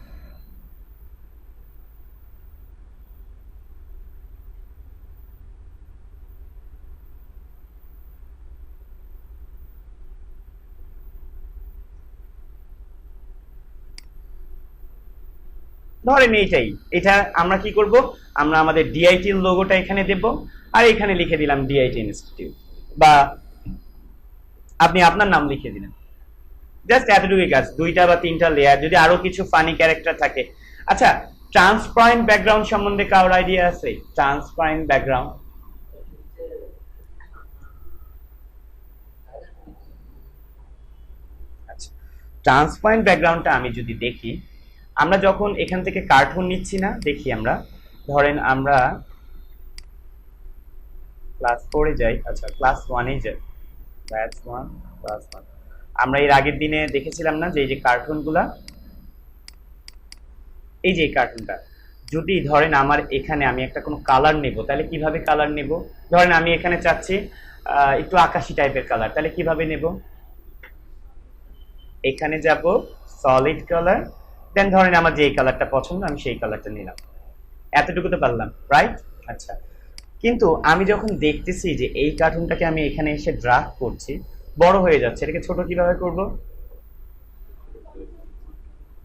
ধরেন এইটাই, এটা আমরা কি করব, আমরা আমাদের ডিআইটির লোগোটা এখানে দেব, আর এখানে লিখে দিলাম ডিআইটি ইনস্টিটিউট, বা আপনি আপনার নাম লিখে দিলেন। জাস্ট এতটুকুই কাজ, দুইটা বা তিনটা লেয়ার, যদি আরো কিছু ফানি ক্যারেক্টার থাকে। আচ্ছা, ট্রান্সপারেন্ট ব্যাকগ্রাউন্ড সম্বন্ধে কারোর আইডিয়া আছে? ট্রান্সপারেন্ট ব্যাকগ্রাউন্ড, আচ্ছা, ট্রান্সপারেন্ট ব্যাকগ্রাউন্ডটা আমি যদি দেখি, আমরা যখন এখান থেকে কার্টুন নিচ্ছি না, দেখি আমরা, ধরেন আমরা ক্লাস 4-এ যাই, আচ্ছা ক্লাস 1-এ যাই, ব্যাচ 1 ক্লাস 1। আমরা এর আগের দিনে দেখেছিলাম না যে এই যে কার্টুনগুলা, এই যে এই কার্টুনটা, যদি ধরেন আমার এখানে আমি একটা কোনো কালার নেব, তাহলে কিভাবে কালার নেব? ধরেন আমি এখানে চাচ্ছি একটু আকাশি টাইপের কালার, তাহলে কিভাবে নেব? এখানে যাব সলিড কালার, দেন ধরেন আমার যে কালারটা পছন্দ আমি সেই কালারটা নিলাম। এতটুকু তো পারলাম, রাইট? আচ্ছা, কিন্তু আমি যখন দেখতেছি যে এই কার্টুনটাকে আমি এখানে এসে ড্রাগ করছি, বড় হয়ে যাচ্ছে, এটাকে ছোট কিভাবে করব?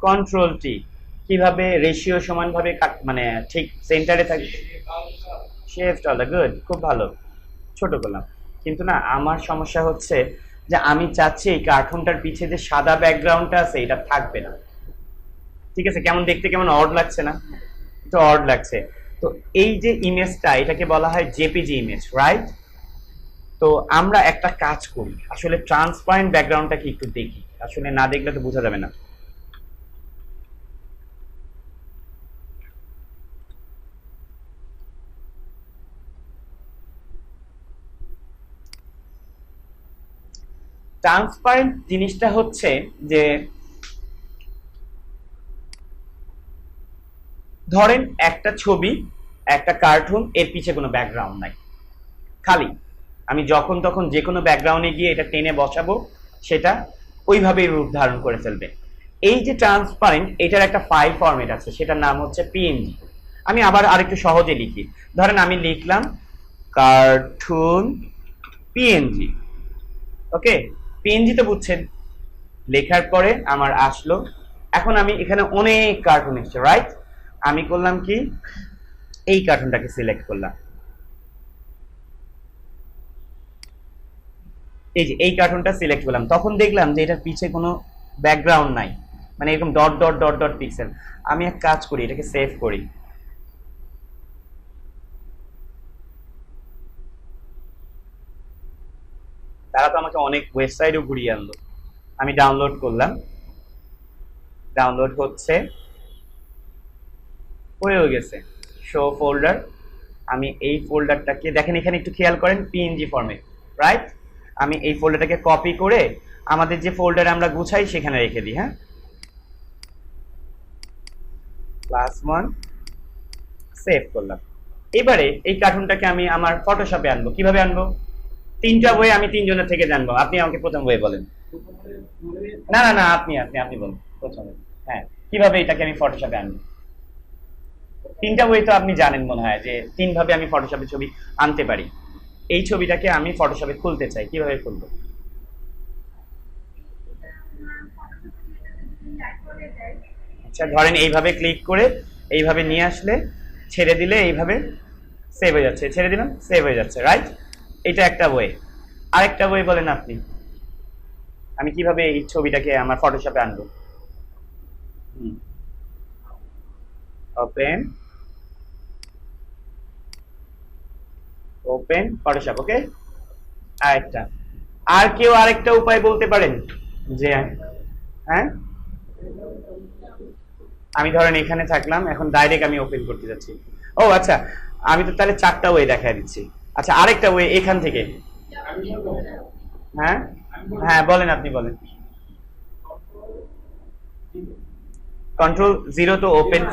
Control T. কিভাবে রেশিও সমানভাবে মানে ঠিক সেন্টারে থাকে, শেফট অল গুড, খুব ভালো, ছোট করলাম। কিন্তু না, আমার সমস্যা হচ্ছে যে আমি চাচ্ছি এই কার্টুনটার পিছে যে সাদা ব্যাকগ্রাউন্ডটা আছে এটা থাকবে না, ঠিক আছে? কেমন দেখতে, কেমন অড লাগছে না? একটু অড লাগছে। তো এই যে ইমেজটা, এটাকে বলা হয় জেপিজি ইমেজ, রাইট? তো আমরা একটা কাজ করি, আসলে ট্রান্সপারেন্ট ব্যাকগ্রাউন্ডটাকে একটু দেখি, আসলে না দেখলে তো বোঝা যাবে না। ট্রান্সপারেন্ট জিনিসটা হচ্ছে যে, ধরেন একটা ছবি, একটা কার্টুন, এর পিছে কোনো ব্যাকগ্রাউন্ড নাই, খালি আমি যখন তখন যে কোনো ব্যাকগ্রাউন্ডে গিয়ে এটা টেনে বসাবো, সেটা ওইভাবেই রূপ ধারণ করে ফেলবে। এই যে ট্রান্সপারেন্ট, এটার একটা ফাইল ফরম্যাট আছে, সেটার নাম হচ্ছে পিএনজি। আমি আবার আরেকটু সহজে লিখি, ধরেন আমি লিখলাম কার্টুন পিএনজি। ওকে, পিএনজি তো বুঝছেন, লেখার পরে আমার আসলো, এখন আমি এখানে অনেক কার্টুন এসছে, রাইট? আমি করলাম কি, এই কার্টুনটাকে সিলেক্ট করলাম, এই যে এই কার্টুনটা সিলেক্ট করলাম, তখন দেখলাম যে এটার পিছে কোনো ব্যাকগ্রাউন্ড নাই, মানে এরকম dot dot dot dot pixel. আমি এক কাজ করি, এটাকে সেভ করি। তারা তো আমাকে অনেক ওয়েবসাইটও ঘুরিয়ে আনলো। আমি ডাউনলোড করলাম, ডাউনলোড হচ্ছে, হয়ে গেছে, শো ফোল্ডার। আমি এই ফোল্ডারটাকে দেখেন, এখানে একটু খেয়াল করেন, পিএনজি ফরম্যাট, রাইট? আমি এই ফোল্ডারটাকে কপি করে আমাদের যে ফোল্ডারে আমরা গুছাই সেখানে রেখে দিই। হ্যাঁ, ক্লাস 1 সেভ করলাম। এবারে এই কার্টুনটাকে আমি আমার ফটোশপে আনবো। কিভাবে আনবো? তিনটা বই আমি তিনজনের থেকে জানবো। আপনি আমাকে প্রথম বই বলেন। না না না, আপনি বলুন প্রথমে। হ্যাঁ, কিভাবে এটাকে আমি ফটোশপে আনবো? তিনটা বই তো আপনি জানেন মনে হয় যে তিন ভাবে আমি ফটোশপে ছবি আনতে পারি। এই ছবিটাকে আমি ফটোশপে খুলতে চাই, কিভাবে খুলবো? আচ্ছা, ধরেন এইভাবে ক্লিক করে এইভাবে নিয়ে আসলে, ছেড়ে দিলে এইভাবে সেভ হয়ে যাচ্ছে, ছেড়ে দিলাম সেভ হয়ে যাচ্ছে, রাইট? এটা একটা বই। আরেকটা বই বলেন আপনি, আমি কিভাবে এই ছবিটাকে আমার ফটোশপে আনবো? ওপেন, ওপেন ফটোশপ, ওকে। আরেকটা, আর কেউ আরেকটা উপায় বলতে পারেন যে, হ্যাঁ, আমি ধরেন এখানে থাকলাম, এখন ডাইরেক্ট আমি ওপেন করতে যাচ্ছি। ও আচ্ছা, আমি তো তাহলে চারটা ওয়ে দেখায় দিচ্ছি। আচ্ছা, আরেকটা ওয়ে এখান থেকে। হ্যাঁ হ্যাঁ, বলেন, আপনি বলেন। কন্ট্রোল 0 তো ওপেন,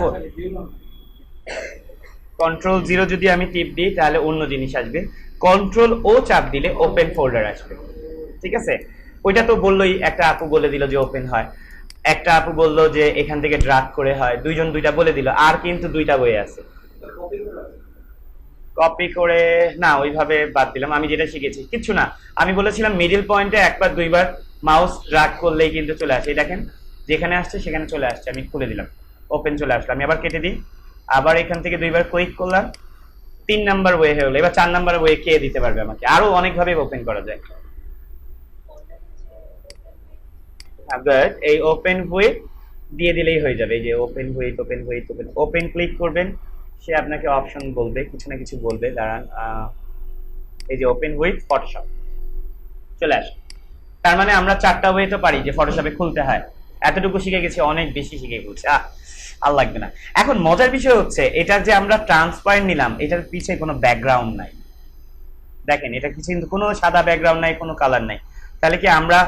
কন্ট্রোল 0 যদি আমি টিপ দিই তাহলে অন্য জিনিস আসবে, কন্ট্রোল 0 চাপ দিলে ওপেন ফোল্ডার আসবে। ঠিক আছে, ওইটা তো বললোই, একটা আপু বলে দিল যে ওপেন হয়, একটা আপু বললো যে এখান থেকে ড্রাগ করে হয়, দুইজন দুইটা বলে দিল, আর কিন্তু দুইটা বই আছে। কপি করে না, ওইভাবে বাদ দিলাম। আমি যেটা শিখেছি কিছু না, আমি বলেছিলাম মিডিল পয়েন্টে একবার দুইবার মাউস ড্রাগ করলেই কিন্তু চলে আসে। এই দেখেন, যেখানে আসছে সেখানে চলে আসছে, আমি খুলে দিলাম, ওপেন চলে আসলো। আমি আবার কেটে দিই, আবার এখান থেকে দুইবার ক্লিক করলাম, 3 নাম্বার ওয়ে হয়ে গেলো। এবার 4 নাম্বার ওয়ে কে দিতে পারবে আমাকে? আরো অনেকভাবে ওপেন করা যায়। এই ওপেন হুইথ দিয়ে দিলেই হয়ে যাবে। এই যে open with, open with, open, open click করবেন, সে আপনাকে অপশন বলবে, কিছু না কিছু বলবে, দাঁড়ান। এই যে ওপেন হুইথ ফটোশপ চলে আসে। তার মানে আমরা 4টা ওয়ে তো পারি যে ফটোশপে খুলতে হয়। এতটুকু শিখে গেছি, অনেক বেশি শিখে গেছি। আর লাগবে না। এখন মজার বিষয় হচ্ছে, এটা যে আমরা ট্রান্সপারেন্ট নিলাম, এটার পিছে কোনো ব্যাকগ্রাউন্ড নাই। দেখেন, এটা কিছু কিন্তু কোনো সাদা ব্যাকগ্রাউন্ড নাই, কোনো কালার নাই। তাহলে কি আমরা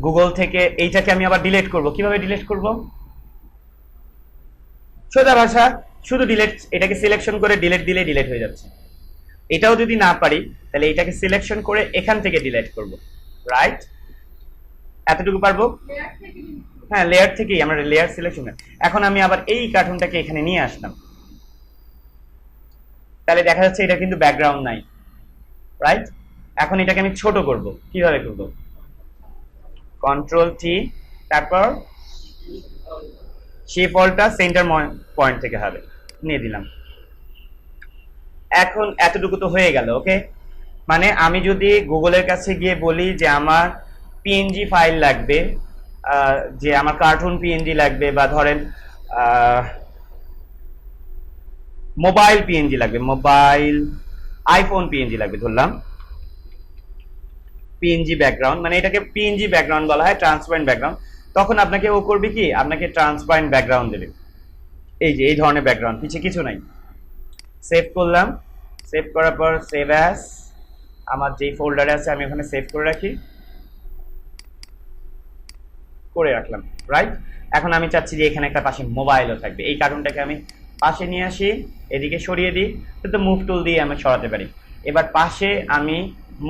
গুগল থেকে এইটাকে আমি আবার ডিলিট করব? কিভাবে ডিলিট করব? সোজা ভাষা, শুধু ডিলিট, এটাকে সিলেকশন করে ডিলিট দিলে ডিলিট হয়ে যাচ্ছে। এটাও যদি না পারি তাহলে এটাকে সিলেকশন করে এখান থেকে ডিলিট করব, রাইট? এতটুকু পারবো। হ্যাঁ, লেয়ার থেকেই আমরা লেয়ার সিলেকশন। এখন আমি আবার এই কার্টুনটাকে এখানে নিয়ে আসলাম, তাহলে দেখা যাচ্ছে এটা কিন্তু ব্যাকগ্রাউন্ড নাই, রাইট? এখন এটাকে আমি ছোট করব, কিভাবে করব? কন্ট্রোল T, তারপর শেপ অলটা সেন্টার পয়েন্ট থেকে হবে, নিয়ে দিলাম। এখন এতটুকু তো হয়ে গেল, ওকে। মানে আমি যদি গুগলের কাছে গিয়ে বলি যে আমার পিএনজি ফাইল লাগবে, যে আমার কার্টুন পিএনজি লাগবে, বা ধরেন মোবাইল পিএনজি লাগবে, মোবাইল আইফোন পিএনজি লাগবে, ধরলাম পিএনজি ব্যাকগ্রাউন্ড, মানে এটাকে পিএনজি ব্যাকগ্রাউন্ড বলা হয়, ট্রান্সপারেন্ট ব্যাকগ্রাউন্ড। তখন আপনাকে ও করবে কি, আপনাকে ট্রান্সপারেন্ট ব্যাকগ্রাউন্ড দেবে। এই যে এই ধরনের ব্যাকগ্রাউন্ড, পিছে কিছু নাই। সেভ করলাম, সেভ করার পর সেভ অ্যাজ, আমার যেই ফোল্ডারে আছে আমি ওখানে সেভ করে রাখি, করে রাখলাম, রাইট? এখন আমি চাচ্ছি যে এখানে একটা পাশে মোবাইলও থাকবে, এই কার্টুনটাকে আমি পাশে নিয়ে আসি, এদিকে সরিয়ে দিই, তো মুভ টুল দিয়ে আমি সরাতে পারি। এবার পাশে আমি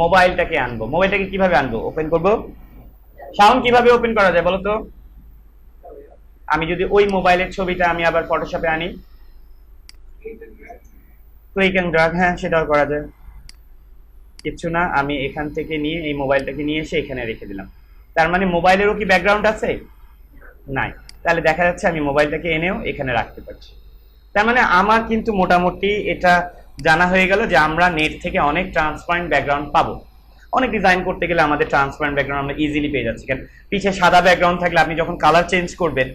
মোবাইলটাকে আনবো। মোবাইলটাকে কিভাবে আনবো? ওপেন করব। সাউন্ড কিভাবে ওপেন করা যায় বলো তো? আমি যদি ওই মোবাইলের ছবিটা আমি আবার ফটোশপে আনি, ক্লিক এন্ড ড্র্যাগ, হ্যাঁ সেটাও করা যায়, কিচ্ছু না। আমি এখান থেকে নিয়ে এই মোবাইলটাকে নিয়ে এসে এখানে রেখে দিলাম। তার মানে মোবাইলেরও কি ব্যাকগ্রাউন্ড আছে? নাই। তাহলে দেখা যাচ্ছে আমি মোবাইলটাকে এনেও এখানে রাখতে পারছি। তার মানে আমার কিন্তু মোটামুটি এটা জানা হয়ে গেল যে আমরা নেট থেকে অনেক ট্রান্সপারেন্ট ব্যাকগ্রাউন্ড পাবো। অনেক ডিজাইন করতে গেলে আমাদের ট্রান্সপারেন্ট ব্যাকগ্রাউন্ড আমরা ইজিলি পেয়ে যাচ্ছি, কারণ পিছে সাদা ব্যাকগ্রাউন্ড থাকলে আপনি যখন কালার চেঞ্জ করবেন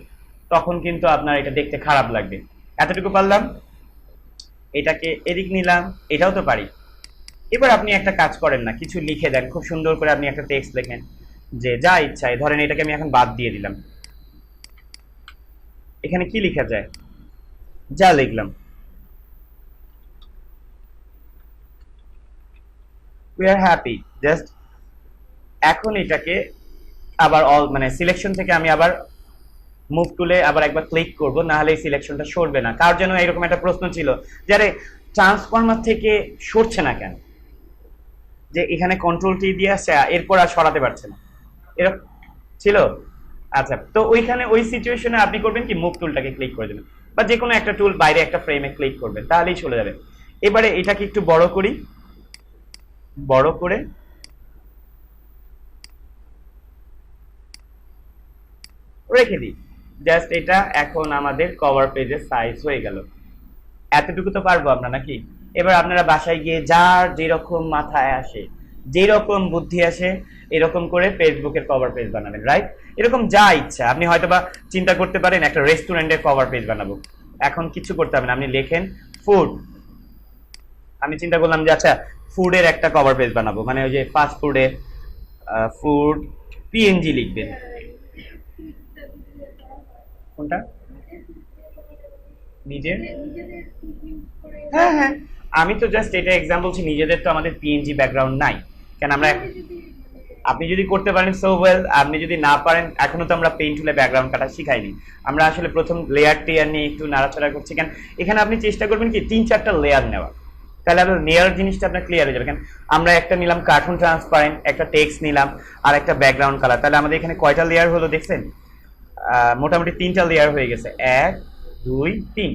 তখন কিন্তু আপনার এটা দেখতে খারাপ লাগবে। এতটুকু পারলাম। এটাকে এদিক নিলাম, এটাও তো পারি। এবার আপনি একটা কাজ করেন না, কিছু লিখে দেন, খুব সুন্দর করে আপনি একটা টেক্সট লেখেন, যে যা ইচ্ছা। ধরেন এটাকে আমি এখন বাদ দিয়ে দিলাম, এখানে কি লেখা যায়? যা লিখলাম, উই আর হ্যাপি, জাস্ট। এখন এটাকে আবার অল মানে সিলেকশন থেকে আমি আবার মুভ টুলে আবার একবার ক্লিক করব, না হলে এই সিলেকশনটা সরবে না। কার জন্য এরকম একটা প্রশ্ন ছিল যারে ট্রান্সফরমার থেকে সরছে না কেন, যে এখানে কন্ট্রোল টি দিয়ে আসছে এরপর আর সরাতে পারছে না, এরকম ছিল। আচ্ছা, তো ওইখানে ওই সিচুয়েশনে আপনি করবেন কি, মুভ টুলটাকে ক্লিক করে দেবেন, বা যে কোনো একটা টুল বাইরে একটা ফ্রেমে ক্লিক করবেন, তাহলেই চলে যাবে। এবারে এটাকে একটু বড় করি, বড় করে রেখে দিই। জাস্ট এটা এখন আমাদের কভার পেজের সাইজ হয়ে গেল। এতটুকু তো পারবো আমরা নাকি? এবার আপনারা বাসায় গিয়ে যার যেরকম মাথায় আসে, যেরকম বুদ্ধি আসে, এরকম করে ফেসবুকের কভার পেজ বানাবেন, রাইট? এরকম যা ইচ্ছা আপনি হয়তোবা চিন্তা করতে পারেন একটা রেস্টুরেন্টের কভার পেজ বানাবো, এখন কিছু করতে হবে না, আপনি লেখেন ফুড। আমি চিন্তা করলাম যে আচ্ছা ফুডের একটা কভার পেজ বানাবো, মানে ওই যে ফাস্ট ফুডের ফুড পিএনজি লিখবেন। কোনটা? নিজের? হ্যাঁ হ্যাঁ, আমি তো জাস্ট এটা এক্সাম্পল বলছি, নিজেদের তো আমাদের পিএনজি ব্যাকগ্রাউন্ড নাই, কেন আমরা, আপনি যদি করতে পারেন সো ওয়েল, আপনি যদি না পারেন, এখনো তো আমরা পেইন্ট টুলে ব্যাকগ্রাউন্ড কাটা শিখাইনি। আমরা আসলে প্রথম লেয়ার টেয়ার নিয়ে একটু নাড়াচাড়া করছি, কেন এখানে আপনি চেষ্টা করবেন কি 3-4টা লেয়ার নেওয়া, তাহলে আপনার লেয়ার জিনিসটা আপনার ক্লিয়ার হয়ে যাবে। কেন আমরা একটা নিলাম কার্টুন ট্রান্সপারেন্ট, একটা টেক্সট নিলাম, আর একটা ব্যাকগ্রাউন্ড কালার, তাহলে আমাদের এখানে কয়টা লেয়ার হলো দেখছেন? মোটামুটি 3টা লেয়ার হয়ে গেছে, 1 2 3।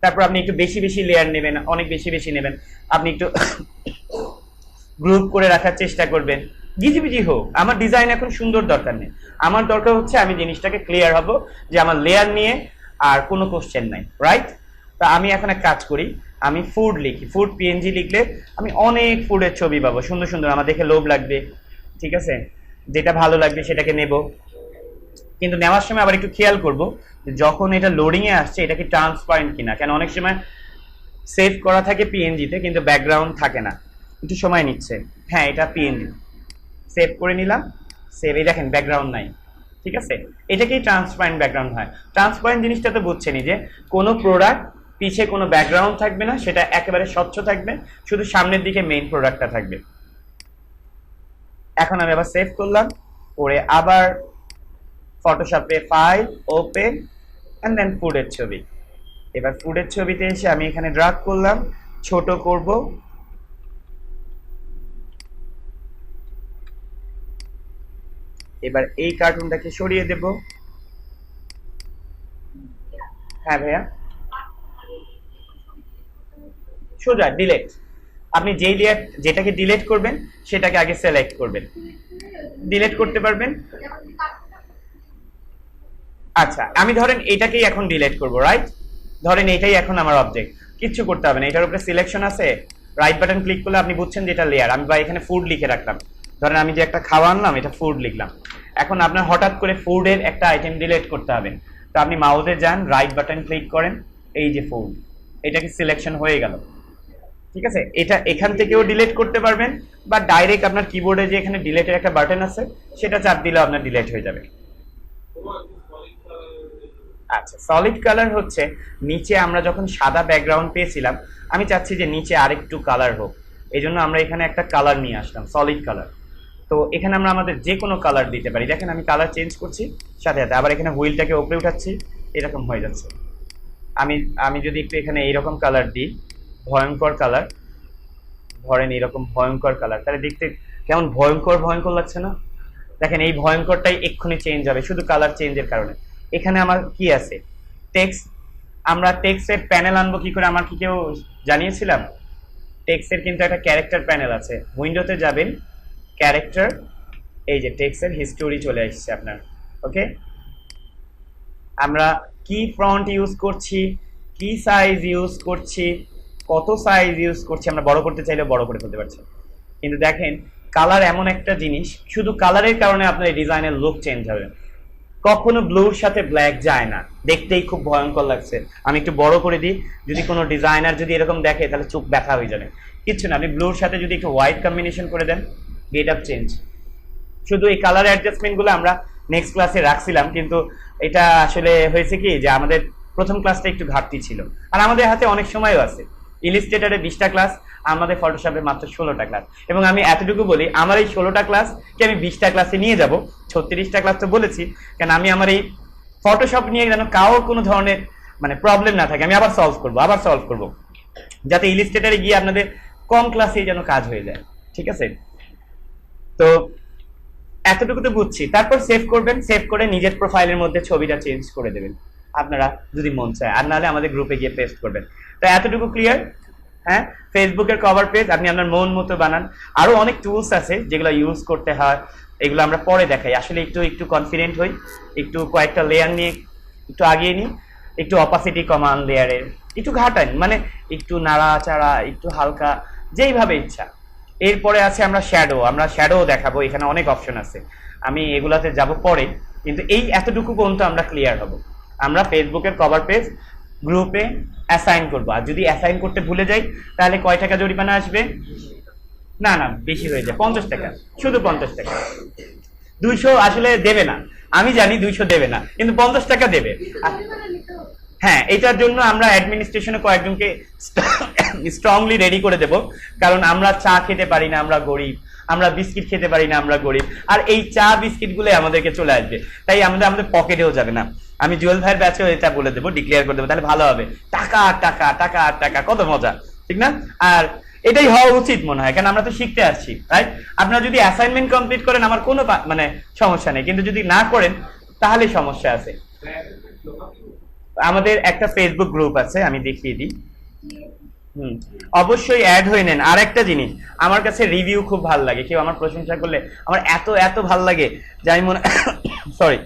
তারপর আপনি একটু বেশি বেশি লেয়ার নেবেন, অনেক বেশি বেশি নেবেন, আপনি একটু গ্রুপ করে রাখার চেষ্টা করবেন। গিজিবিজি হোক, আমার ডিজাইন এখন সুন্দর দরকার নেই, আমার দরকার হচ্ছে আমি জিনিসটাকে ক্লিয়ার হব যে আমার লেয়ার নিয়ে আর কোনো কোশ্চেন নাই, রাইট? তা আমি এখন এক কাজ করি, আমি ফুড লিখি, ফুড পিএনজি লিখলে আমি অনেক ফুডের ছবি পাবো, সুন্দর সুন্দর, আমার দেখে লোভ লাগবে, ঠিক আছে? যেটা ভালো লাগবে সেটাকে নেব, কিন্তু নেওয়ার সময় আবার একটু খেয়াল করব যে যখন এটা লোডিং এ আসছে এটা কি ট্রান্সপারেন্ট কিনা, কেন অনেক সময় সেভ করা থাকে পিএনজিতে কিন্তু ব্যাকগ্রাউন্ড থাকে না, একটু সময় নিচ্ছে। হ্যাঁ, এটা পিএনজি সেভ করে নিলাম, সেভ, এই দেখেন ব্যাকগ্রাউন্ড নাই, ঠিক আছে? এটাকেই ট্রান্সপারেন্ট ব্যাকগ্রাউন্ড হয়। ট্রান্সপারেন্ট জিনিসটা তো বুঝছেনই, যে কোনো প্রোডাক্ট পিছে কোনো ব্যাকগ্রাউন্ড থাকবে না, সেটা একেবারে স্বচ্ছ থাকবে, শুধু সামনের দিকে মেইন প্রোডাক্টটা থাকবে। এখন আমি আবার সেভ করলাম, করে আবার ফটোশপে ফাইল ওপেন এন্ড দেন ফুডের ছবি। এবার ফুডের ছবিতে এসে আমি এখানে ড্রাগ করলাম, ছোট করব, এবার এই কার্টুনটাকে সরিয়ে দেব। হ্যাঁ ভাইয়া, সোজা ডিলেট, আপনি যেই লেয়ার যেটাকে ডিলেট করবেন সেটাকে আগে সিলেক্ট করবেন, ডিলেট করতে পারবেন। আচ্ছা, আমি ধরেন এটাকেই এখন ডিলিট করব, রাইট? ধরেন এটাই এখন আমার অবজেক্ট, কিচ্ছু করতে হবে না, এটার উপরে সিলেকশন আছে, রাইট বাটন ক্লিক করলে আপনি বুঝছেন যে এটা লেয়ার। আমি বা এখানে ফুড লিখে রাখলাম, ধরেন আমি যে একটা খাওয়া আনলাম, এটা ফুড লিখলাম। এখন আপনার হঠাৎ করে ফুডের একটা আইটেম ডিলিট করতে হবে, তো আপনি মাউসে যান, রাইট বাটন ক্লিক করেন, এই যে ফুড, এটাকে সিলেকশন হয়ে গেল, ঠিক আছে? এটা এখান থেকেও ডিলিট করতে পারবেন, বা ডাইরেক্ট আপনার কিবোর্ডে যে এখানে ডিলিটের একটা বাটন আছে সেটা চাপ দিলে আপনার ডিলিট হয়ে যাবে। আচ্ছা, সলিড কালার হচ্ছে নিচে আমরা যখন সাদা ব্যাকগ্রাউন্ড পেয়েছিলাম, আমি চাচ্ছি যে নিচে আরেকটু কালার হোক, এই জন্য আমরা এখানে একটা কালার নিয়ে আসলাম, সলিড কালার। তো এখানে আমরা আমাদের যে কোনো কালার দিতে পারি, দেখেন আমি কালার চেঞ্জ করছি সাথে সাথে, আবার এখানে হুইলটাকে উপরে উঠাচ্ছি, এরকম হয়ে যাচ্ছে। আমি আমি যদি একটু এখানে এইরকম কালার দিই, ভয়ঙ্কর কালার, ধরেন এরকম ভয়ঙ্কর কালার, তাহলে দেখতে কেমন ভয়ঙ্কর ভয়ঙ্কর লাগছে না? দেখেন এই ভয়ঙ্করটাই এক্ষুনি চেঞ্জ হবে শুধু কালার চেঞ্জের কারণে। এখানে আমার কি আছে, টেক্সট, আমরা টেক্সটের প্যানেল আনবো কি করে, আমার কি কেউ জানিয়েছিলাম? টেক্সটের কিন্তু একটা ক্যারেক্টার প্যানেল আছে, উইন্ডোতে যাবেন, ক্যারেক্টার, এই যে টেক্সটের হিস্টোরি চলে আসছে আপনার। ওকে, আমরা কি ফন্ট ইউজ করছি, কি সাইজ ইউজ করছি, কত সাইজ ইউজ করছি, আমরা বড় করতে চাইলে বড় করে ফেলতে পারছি। কিন্তু দেখেন কালার এমন একটা জিনিস, শুধু কালারের কারণে আপনার এই ডিজাইনের লুক চেঞ্জ হবে। কখনো ব্লুর সাথে ব্ল্যাক যায় না, দেখতেই খুব ভয়ঙ্কর লাগছে। আমি একটু বড় করে দিই, যদি কোনো ডিজাইনার যদি এরকম দেখে তাহলে চোখ ব্যথা হয়ে যাবে। কিচ্ছু না, আপনি ব্লুর সাথে যদি একটু হোয়াইট কম্বিনেশন করে দেন, গেট আপ চেঞ্জ। শুধু এই কালার অ্যাডজাস্টমেন্টগুলো আমরা নেক্সট ক্লাসে রাখছিলাম, কিন্তু এটা আসলে হয়েছে কি যে আমাদের প্রথম ক্লাসটা একটু ঘাটতি ছিল, আর আমাদের হাতে অনেক সময়ও আছে। ইলিস্ট্রেটরে 20টা ক্লাস, আমাদের ফটোশপে মাত্র 16টা ক্লাস। এবং আমি এতটুকু বলি, আমার এই 16টা ক্লাস কি আমি 20টা ক্লাসে নিয়ে যাব, 36টা ক্লাস তো বলেছি, কারণ আমি আমার এই ফটোশপ নিয়ে যেন কারোর কোনো ধরনের মানে প্রবলেম না থাকে, আমি আবার সলভ করব যাতে ইলিস্ট্রেটরে গিয়ে আপনাদের কম ক্লাসে যেন কাজ হয়ে যায়। ঠিক আছে, তো এতটুকু তো বুঝছি। তারপর সেভ করবেন, সেভ করে নিজের প্রোফাইলের মধ্যে ছবিটা চেঞ্জ করে দেবেন আপনারা যদি মন চায়, আর নাহলে আমাদের গ্রুপে গিয়ে পেস্ট করবেন। তো এতটুকু ক্লিয়ার? হ্যাঁ, ফেসবুকের কভার পেজ আপনি আপনার মন মতো বানান। আরো অনেক টুলস আছে যেগুলো ইউজ করতে হয়, এগুলো আমরা পরে দেখাই। আসলে একটু কনফিডেন্ট হই, একটু কয়েকটা লেয়ার নিয়ে একটু আগিয়ে নিই, একটু অপাসিটি কমান লেয়ারের একটু ঘাটান, মানে একটু নাড়াচাড়া, একটু হালকা, যেইভাবে ইচ্ছা। এরপরে আছে আমরা শ্যাডো দেখাবো, এখানে অনেক অপশন আছে, আমি এগুলাতে যাব পরে। কিন্তু এই এতটুকু পর্যন্ত আমরা ক্লিয়ার হব। আমরা ফেসবুকের কভার পেজ গ্রুপে অ্যাসাইন করবো, আর যদি অ্যাসাইন করতে ভুলে যাই তাহলে কয় টাকা জরিমানা আসবে? না না, বেশি হয়ে যায়, 50 টাকা, শুধু 50 টাকা। 200 আসলে দেবে না, আমি জানি 200 দেবে না, কিন্তু 50 টাকা দেবে। হ্যাঁ, এটার জন্য আমরা অ্যাডমিনিস্ট্রেশনে কয়েকজনকে স্ট্রংলি রেডি করে দেব, কারণ আমরা চা খেতে পারি না, আমরা গরিব, আমরা বিস্কিট খেতে পারি না, আমরা গরিব, আর এই চা বিস্কিট গুলো আমাদেরকে চলে আসবে, তাই আমাদের পকেটেও যাবে না। আমি জুয়েল ভাইয়ের ব্যাচেও এটা বলে দেবো, ডিক্লেয়ার করে দেবো, তাহলে ভালো হবে। টাকা আর টাকা, টাকা আর টাকা, কত মজা, ঠিক না? আর এটাই হওয়া উচিত মনে হয়, কারণ আমরা তো শিখতে আসছি, রাইট? আপনারা যদি অ্যাসাইনমেন্ট কমপ্লিট করেন আমার কোনো মানে সমস্যা নেই, কিন্তু যদি না করেন তাহলে সমস্যা আছে। আমাদের একটা ফেসবুক গ্রুপ আছে, আমি দেখিয়ে দিই। অবশ্যই অ্যাড হয়ে নেন। আর একটা জিনিস, আমার কাছে রিভিউ খুব ভালো লাগে, কেউ আমার প্রশংসা করলে আমার এত এত ভালো লাগে যে আমি মনে সরি